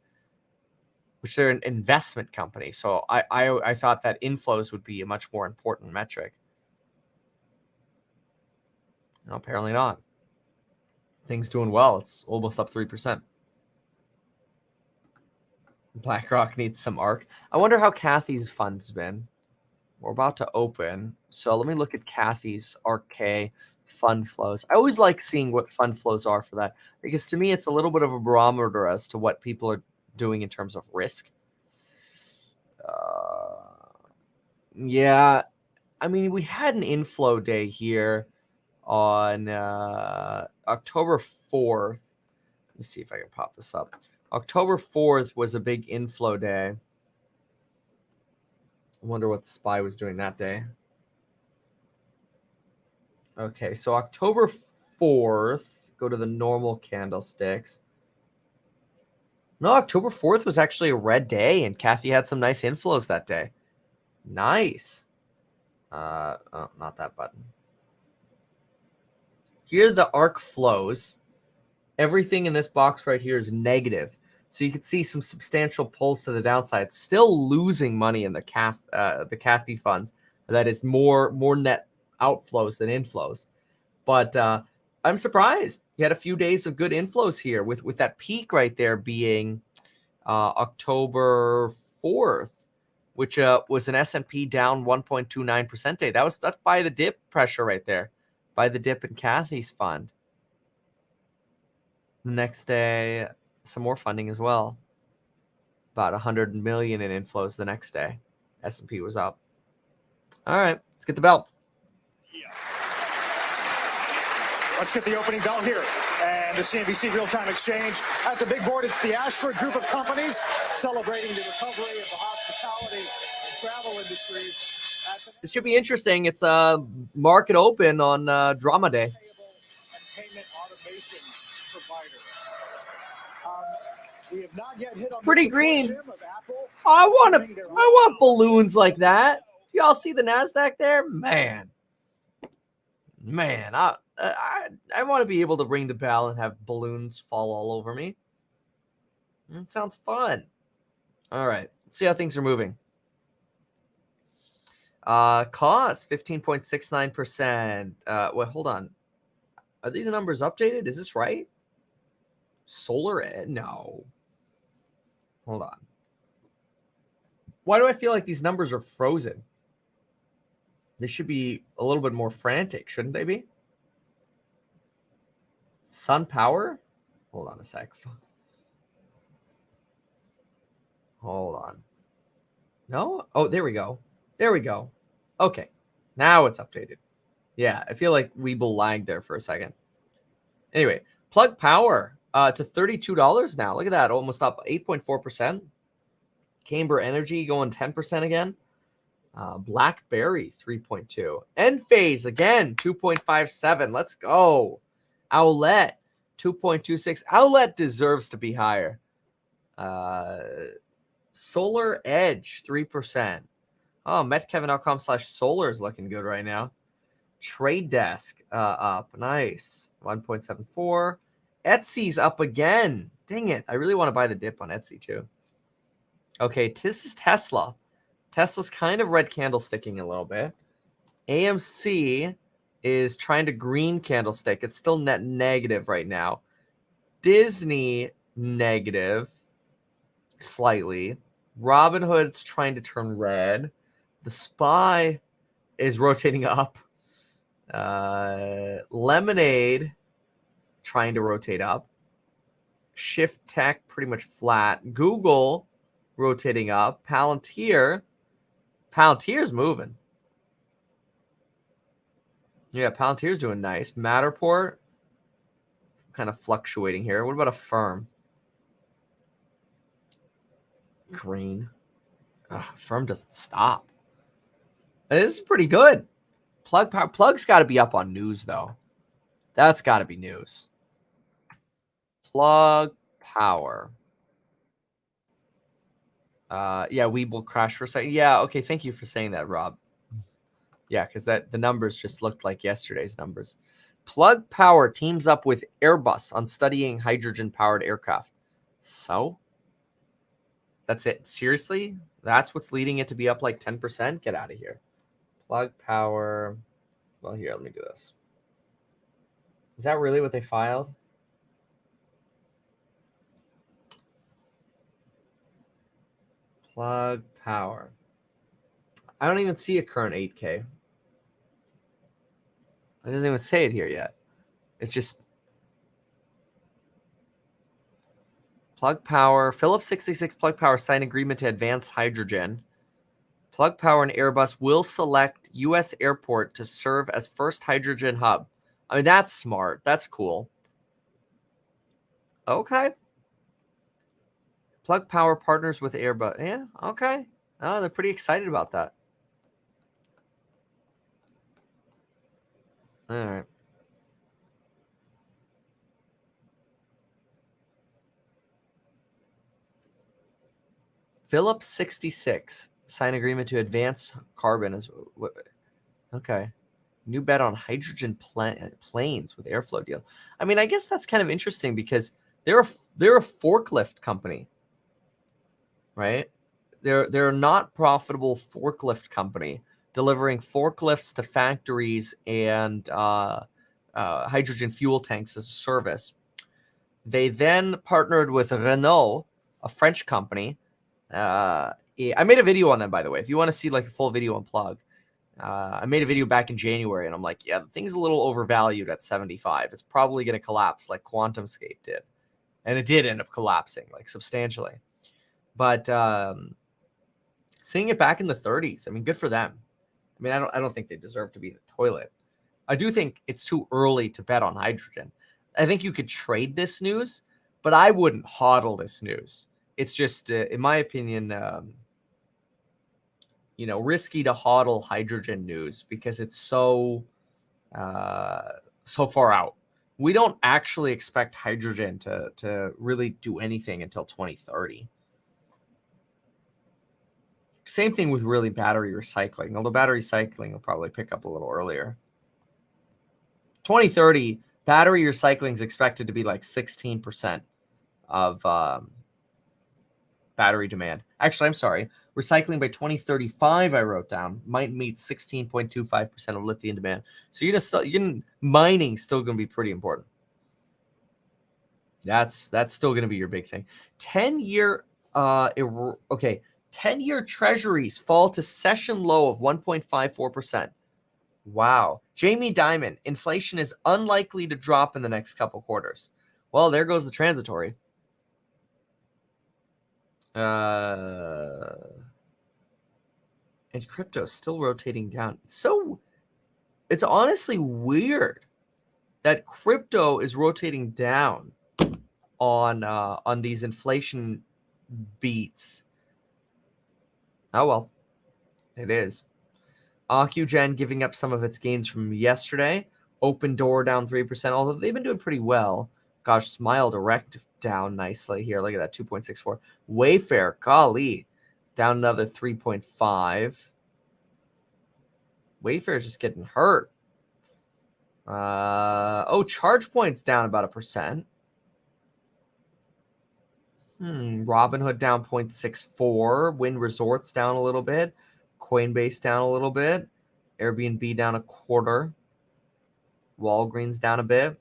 which they're an investment company. So I thought that inflows would be a much more important metric. No, apparently not. Things doing well. It's almost up 3%. BlackRock needs some ARK. I wonder how Kathy's fund's been. We're about to open. So let me look at Kathy's ARK fund flows. I always like seeing what fund flows are for that, because to me, it's a little bit of a barometer as to what people are doing in terms of risk. Yeah, I mean, we had an inflow day here on October 4th. Let me see if I can pop this up. October 4th was a big inflow day. I wonder what the SPY was doing that day. Okay, so October 4th, go to the normal candlesticks. No, October 4th was actually a red day, and Kathy had some nice inflows that day. Nice. Oh, not that button. Here are the ARK flows. Everything in this box right here is negative. So you can see some substantial pulls to the downside. Still losing money in the Kathy funds. That is more net outflows than inflows. But I'm surprised. You had a few days of good inflows here with that peak right there being October 4th, which was an S&P down 1.29% day. That's by the dip pressure right there, by the dip in Kathy's fund. The next day, some more funding as well. About 100 million in inflows the next day. S&P was up. All right, let's get the bell. Let's get the opening bell here. And the CNBC Real-Time Exchange. At the big board, it's the Ashford Group of companies celebrating the recovery of the hospitality and travel industries. It should be interesting. It's a market open on Drama Day. Payment automation provider. We have not yet hit on Pretty green. I want balloons like that. Do y'all see the NASDAQ there? Man, I want to be able to ring the bell and have balloons fall all over me. It sounds fun. All right, let's see how things are moving. Cost 15.69%. Wait, hold on. Are these numbers updated? Is this right? Solar? No. Hold on. Why do I feel like these numbers are frozen? They should be a little bit more frantic, shouldn't they be? Sun Power? Hold on a sec. Hold on. No? Oh, there we go. There we go. Okay. Now it's updated. Yeah, I feel like Weeble lagged there for a second. Anyway, Plug Power to $32 now. Look at that. Almost up 8.4%. Camber Energy going 10% again. BlackBerry 3.2. Enphase again 2.57. Let's go. Owlet 2.26. Owlet deserves to be higher. Solar Edge 3%. Oh, Metkevin.com/solar is looking good right now. Trade Desk up. Nice. 1.74. Etsy's up again. Dang it. I really want to buy the dip on Etsy too. Okay, this is Tesla. Tesla's kind of red candlesticking a little bit. AMC is trying to green candlestick. It's still net negative right now. Disney negative slightly. Robinhood's trying to turn red. The SPY is rotating up. Lemonade trying to rotate up. Shift Tech pretty much flat. Google rotating up. Palantir's moving. Yeah, Palantir's doing nice. Matterport kind of fluctuating here. What about a firm? Green. Firm doesn't stop. This is pretty good. Plug's got to be up on news, though. That's got to be news. Plug Power. Yeah, Weeble crash for a second. Yeah, okay. Thank you for saying that, Rob. Yeah, because the numbers just looked like yesterday's numbers. Plug Power teams up with Airbus on studying hydrogen-powered aircraft. So? That's it? Seriously? That's what's leading it to be up like 10%? Get out of here. Plug Power. Well, here, let me do this. Is that really what they filed? Plug Power. I don't even see a current 8K. It doesn't even say it here yet. It's just Plug Power. Phillips 66 Plug Power signed agreement to advance hydrogen. Plug Power and Airbus will select U.S. airport to serve as first hydrogen hub. I mean, that's smart. That's cool. Okay. Plug Power partners with Airbus. Yeah, okay. Oh, they're pretty excited about that. All right. Phillips 66 sign agreement to advance carbon as okay. New bet on hydrogen planes with airflow deal. I mean, I guess that's kind of interesting because they're a forklift company, right? They're a not profitable forklift company delivering forklifts to factories and hydrogen fuel tanks as a service. They then partnered with Renault, a French company. I made a video on them, by the way. If you want to see like a full video on Plug, I made a video back in January, and I'm like, yeah, the thing's a little overvalued at 75. It's probably going to collapse like QuantumScape did, and it did end up collapsing like substantially. But seeing it back in the 30s, I mean, good for them. I mean, I don't think they deserve to be in the toilet. I do think it's too early to bet on hydrogen. I think you could trade this news, but I wouldn't hodl this news. It's just, in my opinion, risky to hodl hydrogen news because it's so far out. We don't actually expect hydrogen to really do anything until 2030. Same thing with really battery recycling, although battery recycling will probably pick up a little earlier. 2030, battery recycling is expected to be like 16% of battery demand. Actually, I'm sorry. Recycling by 2035, I wrote down, might meet 16.25% of lithium demand. So mining still going to be pretty important. That's still going to be your big thing. 10-year 10-year treasuries fall to session low of 1.54%. Wow. Jamie Dimon, inflation is unlikely to drop in the next couple quarters. Well, there goes the transitory. And crypto is still rotating down. It's honestly weird that crypto is rotating down on these inflation beats. Oh well, it is. Ocugen giving up some of its gains from yesterday. Open Door down 3%, although they've been doing pretty well. Gosh, Smile Direct down nicely here. Look at that, 2.64. Wayfair, golly, down another 3.5. Wayfair is just getting hurt. ChargePoint's down about 1%. Robinhood down 0.64. Wynn Resorts down a little bit. Coinbase down a little bit. Airbnb down 0.25. Walgreens down a bit.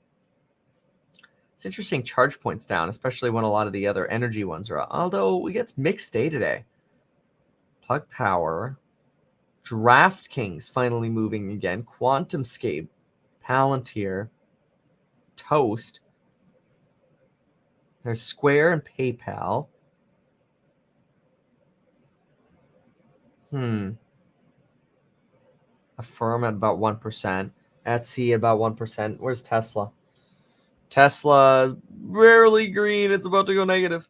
It's interesting ChargePoint's down, especially when a lot of the other energy ones are up. Although we get mixed day today. Plug Power. DraftKings finally moving again. QuantumScape. Palantir. Toast. There's Square and PayPal. Affirm at about 1%. Etsy at about 1%. Where's Tesla? Tesla is barely green. It's about to go negative.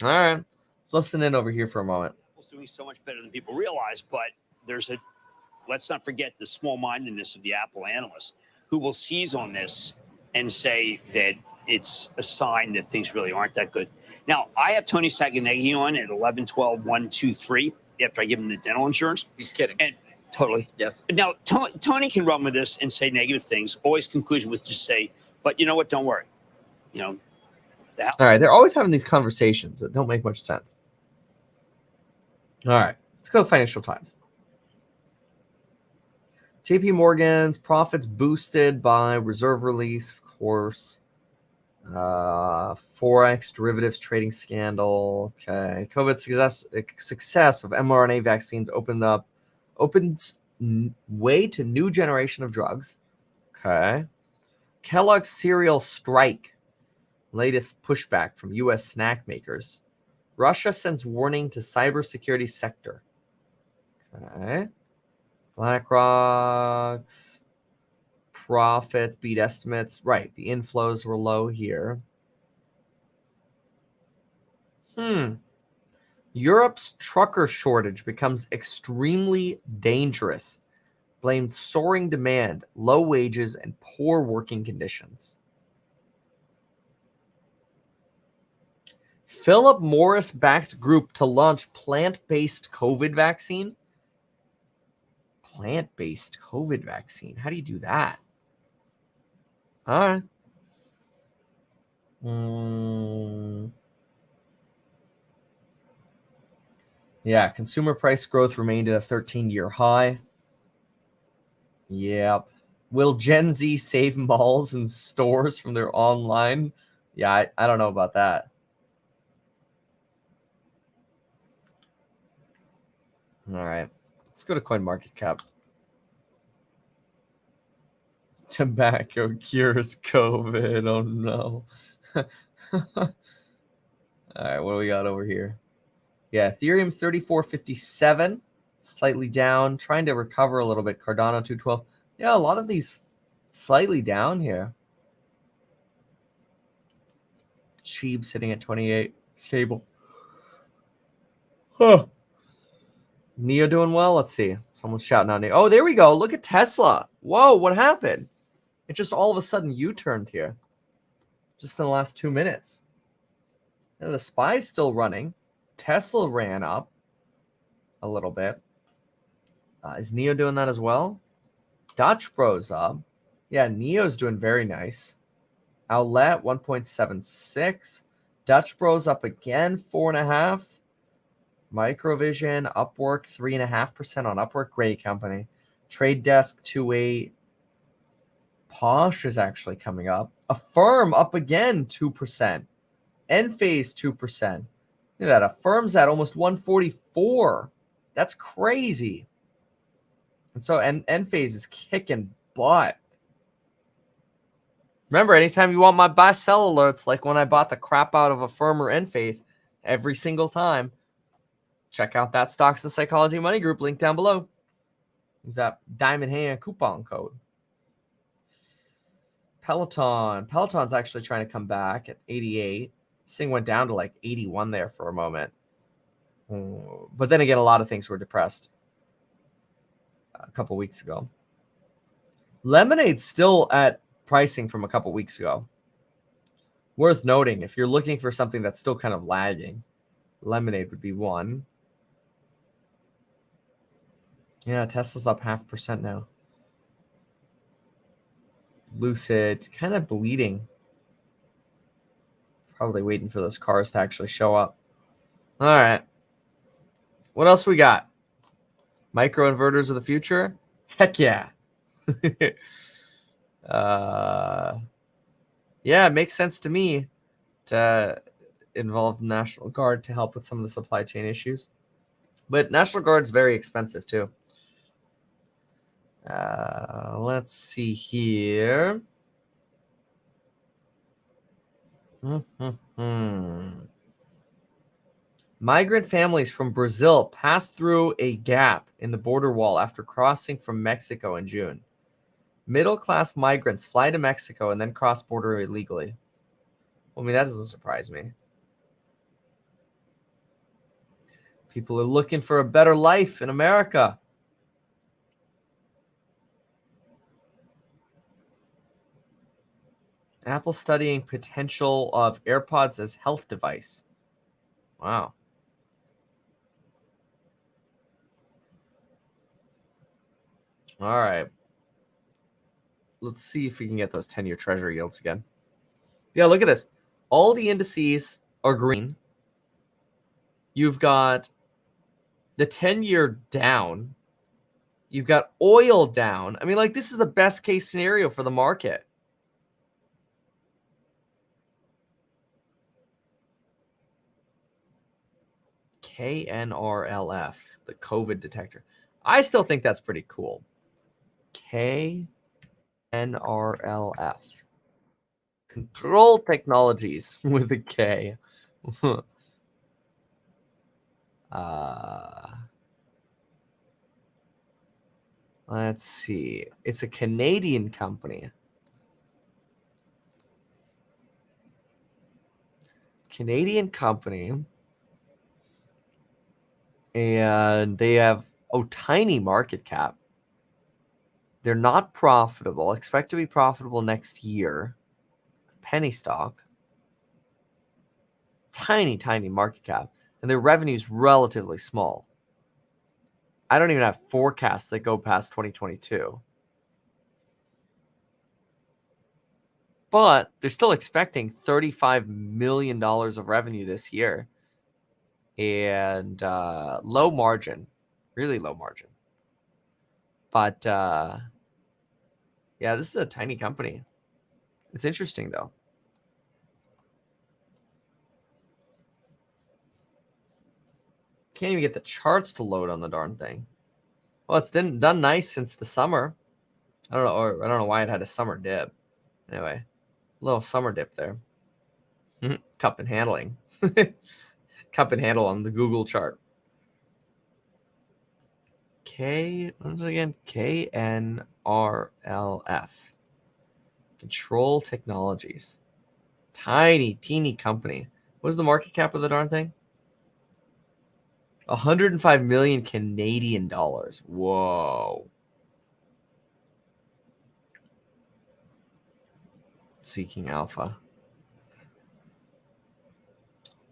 All right. Listen in over here for a moment. Apple's doing so much better than people realize, but let's not forget the small-mindedness of the Apple analysts who will seize on this and say that it's a sign that things really aren't that good. Now, I have Tony Sacconaghi on at 11, 12, 1, 2, 3 after I give him the dental insurance. He's kidding. And Totally. Yes. Now, Tony can run with this and say negative things. Always conclusion was just say, but you know what? Don't worry. You know. All right. They're always having these conversations that don't make much sense. All right. Let's go to Financial Times. JP Morgan's profits boosted by reserve release, of course. Forex derivatives trading scandal. Okay. COVID success of mRNA vaccines opens way to new generation of drugs. Okay. Kellogg's cereal strike. Latest pushback from U.S. snack makers. Russia sends warning to cybersecurity sector. Okay. BlackRock's profits beat estimates. Right. The inflows were low here. Europe's trucker shortage becomes extremely dangerous. Blamed soaring demand, low wages, and poor working conditions. Philip Morris-backed group to launch plant-based COVID vaccine. Plant-based COVID vaccine. How do you do that? All right. Yeah, consumer price growth remained at a 13-year high. Yep. Will Gen Z save malls and stores from their online? Yeah, I don't know about that. All right. Let's go to CoinMarketCap. Tobacco cures COVID. Oh, no. All right, what do we got over here? Yeah, Ethereum 34.57, slightly down, trying to recover a little bit. Cardano 212. Yeah, a lot of these slightly down here. Cheap sitting at 28, stable. Huh. Neo doing well. Let's see. Someone's shouting out Neo. Oh, there we go. Look at Tesla. Whoa, what happened? It just all of a sudden U-turned here. Just in the last 2 minutes. And the SPY's still running. Tesla ran up a little bit. Is Neo doing that as well? Dutch Bros up. Yeah, Neo's doing very nice. Outlet 1.76. Dutch Bros up again 4.5. Microvision Upwork 3.5% on Upwork. Great company. Trade Desk 2.8. Posh is actually coming up. Affirm up again 2%. Enphase 2%. Look at that. Affirm's at almost 144. That's crazy. And so Enphase is kicking butt. Remember, anytime you want my buy sell alerts, like when I bought the crap out of Affirm or Enphase, every single time, check out that Stocks and Psychology Money Group link down below. Use that diamond hand coupon code. Peloton. Peloton's actually trying to come back at 88. This thing went down to like 81 there for a moment. But then again, a lot of things were depressed a couple weeks ago. Lemonade's still at pricing from a couple weeks ago. Worth noting, if you're looking for something that's still kind of lagging, Lemonade would be one. Yeah, Tesla's up 0.5% now. Lucid, kind of bleeding. Probably waiting for those cars to actually show up. All right. What else we got? Microinverters of the future? Heck yeah. Yeah, it makes sense to me to involve the National Guard to help with some of the supply chain issues. But National Guard's very expensive too. Let's see here. Migrant families from Brazil passed through a gap in the border wall after crossing from Mexico in June. Middle-class migrants fly to Mexico and then cross border illegally. I mean, that doesn't surprise me. People are looking for a better life in America. Apple studying potential of AirPods as health device. Wow. All right. Let's see if we can get those 10-year treasury yields again. Yeah, look at this. All the indices are green. You've got the 10-year down. You've got oil down. I mean, like, this is the best case scenario for the market. KNRLF, the COVID detector. I still think that's pretty cool. KNRLF. Control Technologies with a K. Let's see. It's a Canadian company. Canadian company. And they have tiny market cap. They're not profitable. Expect to be profitable next year. It's a penny stock. Tiny market cap. And their revenue is relatively small. I don't even have forecasts that go past 2022. But they're still expecting $35 million of revenue this year. And low margin. Really low margin. But, yeah, this is a tiny company. It's interesting, though. Can't even get the charts to load on the darn thing. Well, it's done nice since the summer. I don't know why it had a summer dip. Anyway, little summer dip there. Cup and handling. Cup and handle on the Google chart. Once again, KNRLF. Control Technologies. Teeny company. What is the market cap of the darn thing? 105 million Canadian dollars. Whoa. Seeking Alpha.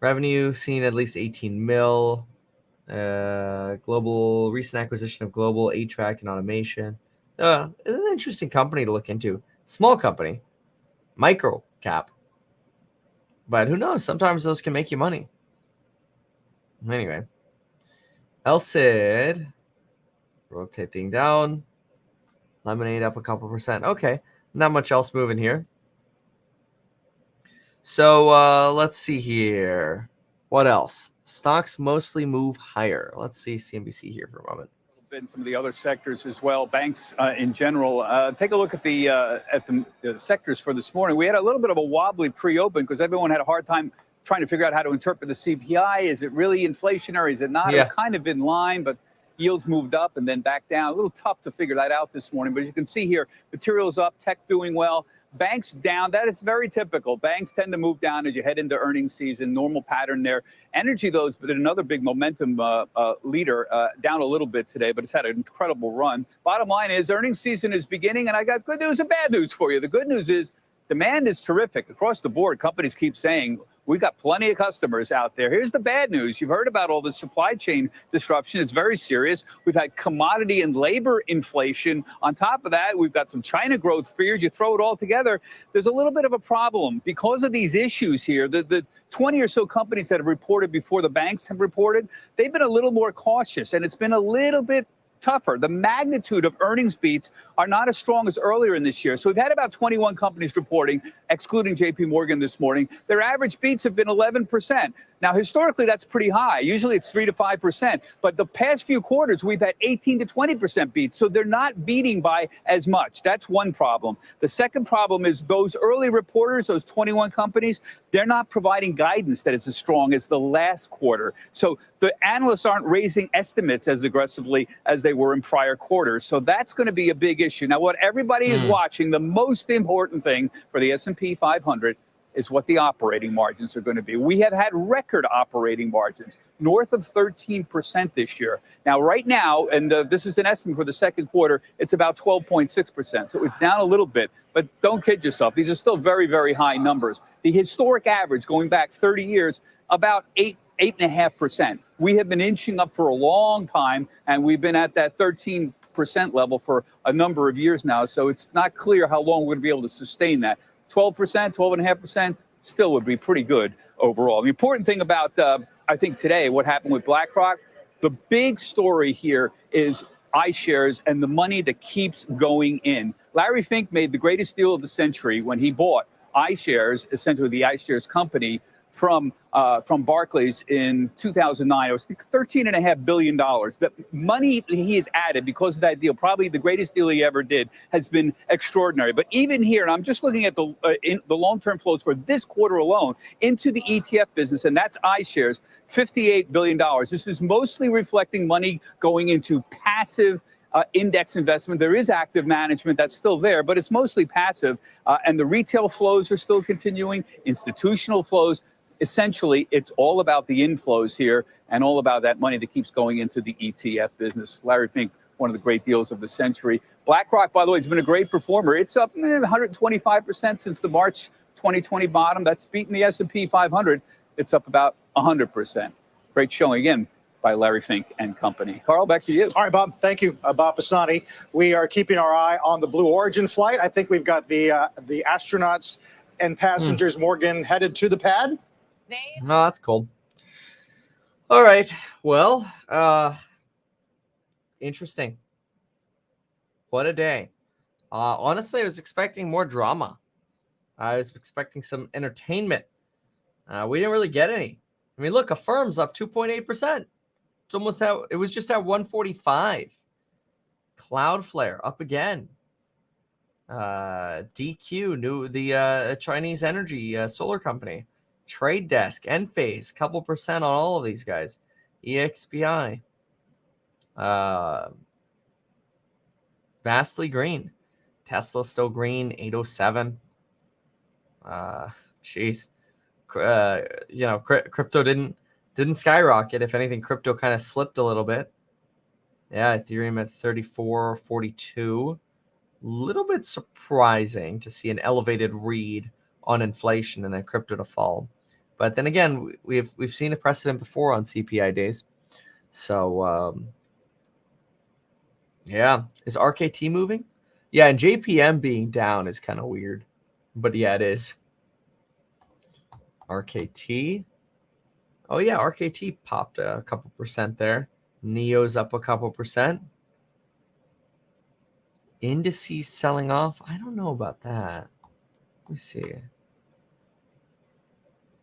Revenue seen at least 18 mil. Global recent acquisition of Global A-Track and Automation. It's an interesting company to look into. Small company. Micro cap. But who knows? Sometimes those can make you money. Anyway. LCID. Rotating down. Lemonade up a couple percent. Okay. Not much else moving here. So let's see here. What else? Stocks mostly move higher. Let's see CNBC here for a moment. In some of the other sectors as well, banks in general. Take a look at the sectors for this morning. We had a little bit of a wobbly pre-open because everyone had a hard time trying to figure out how to interpret the CPI. Is it really inflationary? Is it not? Yeah. It's kind of in line, but yields moved up and then back down. A little tough to figure that out this morning, but you can see here, materials up, tech doing well. Banks down. That is very typical. Banks tend to move down as you head into earnings season. Normal pattern there. Energy, though, has been another big momentum leader, down a little bit today, but it's had an incredible run. Bottom line is earnings season is beginning, and I got good news and bad news for you. The good news is demand is terrific across the board. Companies keep saying we've got plenty of customers out there. Here's the bad news. You've heard about all the supply chain disruption. It's very serious. We've had commodity and labor inflation. On top of that, we've got some China growth fears. You throw it all together, there's a little bit of a problem. Because of these issues here, the 20 or so companies that have reported before the banks have reported, they've been a little more cautious, and it's been a little bit tougher. The magnitude of earnings beats are not as strong as earlier in this year. So we've had about 21 companies reporting, excluding JP Morgan this morning. Their average beats have been 11%. Now, historically, that's pretty high. Usually it's 3 to 5%. But the past few quarters, we've had 18 to 20% beats. So they're not beating by as much. That's one problem. The second problem is those early reporters, those 21 companies, they're not providing guidance that is as strong as the last quarter. So the analysts aren't raising estimates as aggressively as they were in prior quarters. So that's going to be a big issue. Now, what everybody is watching, the most important thing for the S&P 500 is what the operating margins are going to be. We have had record operating margins, north of 13% this year. Now, right now, and this is an estimate for the second quarter, it's about 12.6%. So it's down a little bit, but don't kid yourself. These are still very, very high numbers. The historic average going back 30 years, about 8.5%. We have been inching up for a long time, and we've been at that 13 12% level for a number of years now. So it's not clear how long we're going to be able to sustain that. 12%, 12.5% still would be pretty good overall. The important thing about, I think today, what happened with BlackRock, the big story here is iShares and the money that keeps going in. Larry Fink made the greatest deal of the century when he bought iShares, essentially the iShares company, from Barclays in 2009. It was $13.5 billion. The money he has added because of that deal, probably the greatest deal he ever did, has been extraordinary. But even here, and I'm just looking at the long-term flows for this quarter alone into the ETF business, and that's iShares, $58 billion. This is mostly reflecting money going into passive index investment. There is active management that's still there, but it's mostly passive. And the retail flows are still continuing, institutional flows. Essentially, it's all about the inflows here and all about that money that keeps going into the ETF business. Larry Fink, one of the great deals of the century. BlackRock, by the way, has been a great performer. It's up 125% since the March 2020 bottom. That's beaten the S&P 500. It's up about 100%. Great showing again by Larry Fink and company. Carl, back to you. All right, Bob. Thank you, Bob Pisani. We are keeping our eye on the Blue Origin flight. I think we've got the astronauts and passengers, Morgan, headed to the pad. No, that's cool. All right. Well, interesting. What a day. Honestly, I was expecting more drama. I was expecting some entertainment. We didn't really get any. I mean, look, Affirm's up 2.8%. It's almost how it was just at 145. Cloudflare up again. DQ, the Chinese energy solar company. Trade Desk, Enphase, couple percent on all of these guys. EXPI. Vastly green. Tesla still green, 807. Jeez. Crypto didn't skyrocket. If anything, crypto kind of slipped a little bit. Yeah, Ethereum at 34.42. Little bit surprising to see an elevated read on inflation and then crypto to fall. But then again, we've seen a precedent before on CPI days. So yeah, is RKT moving? Yeah, and JPM being down is kind of weird. But yeah, it is. RKT. Oh yeah, RKT popped a couple percent there. NEO's up a couple percent. Indices selling off. I don't know about that. Let me see.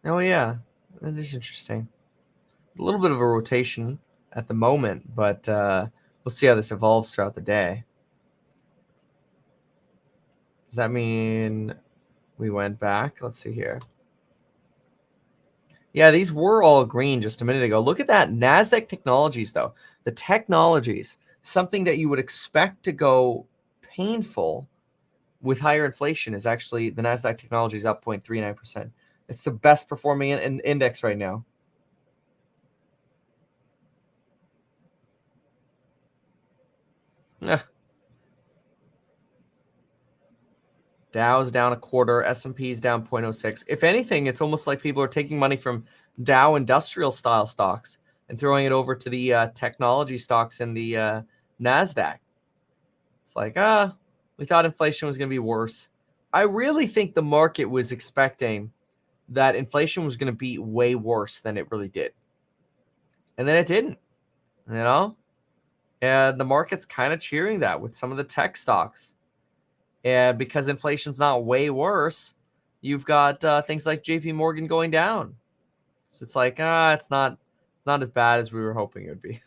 Oh yeah, that is interesting. A little bit of a rotation at the moment, but we'll see how this evolves throughout the day. Does that mean we went back? Let's see here. Yeah, these were all green just a minute ago. Look at that. NASDAQ Technologies, though. The technologies, something that you would expect to go painful with higher inflation, is actually the NASDAQ Technologies up 0.39%. It's the best performing index right now. Yeah. Dow's down a quarter. S&P's down 0.06. If anything, it's almost like people are taking money from Dow industrial style stocks and throwing it over to the technology stocks in the NASDAQ. It's like, we thought inflation was going to be worse. I really think the market was expecting that inflation was going to be way worse than it really did. And then it didn't, And the market's kind of cheering that with some of the tech stocks. And because inflation's not way worse, you've got things like JP Morgan going down. So it's like, it's not as bad as we were hoping it would be,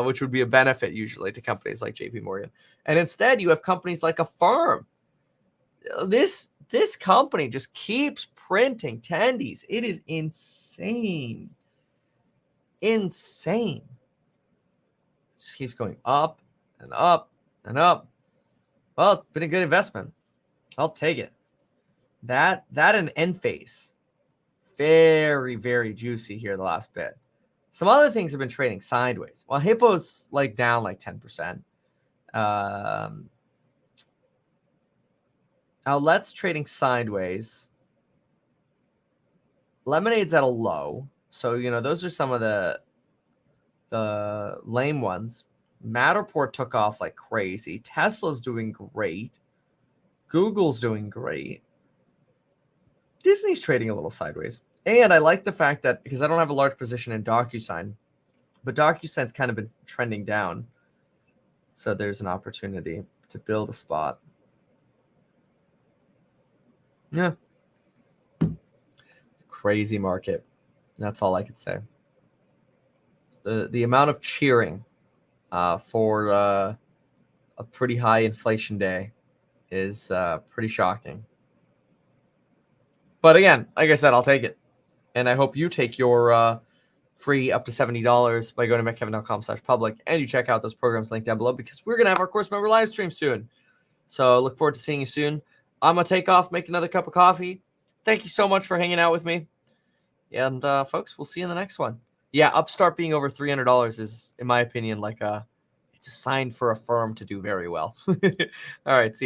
which would be a benefit usually to companies like JP Morgan. And instead, you have companies like Affirm. This company just keeps printing tendies. It is insane. Insane. It just keeps going up and up and up. Well, it's been a good investment. I'll take it. That and Enphase. Very, very juicy here the last bit. Some other things have been trading sideways. Well, Hippo's down 10%. Outlet's trading sideways. Lemonade's at a low. So, those are some of the lame ones. Matterport took off like crazy. Tesla's doing great. Google's doing great. Disney's trading a little sideways. And I like the fact that, because I don't have a large position in DocuSign, but DocuSign's kind of been trending down. So there's an opportunity to build a spot. Yeah. Crazy market. That's all I could say. The amount of cheering for a pretty high inflation day is pretty shocking. But again, like I said, I'll take it. And I hope you take your free up to $70 by going to mettkevin.com/public, and you check out those programs linked down below, because we're going to have our course member live stream soon. So look forward to seeing you soon. I'm going to take off, make another cup of coffee. Thank you so much for hanging out with me. And folks, we'll see you in the next one. Yeah, Upstart being over $300 is, in my opinion, like it's a sign for a firm to do very well. All right, see you.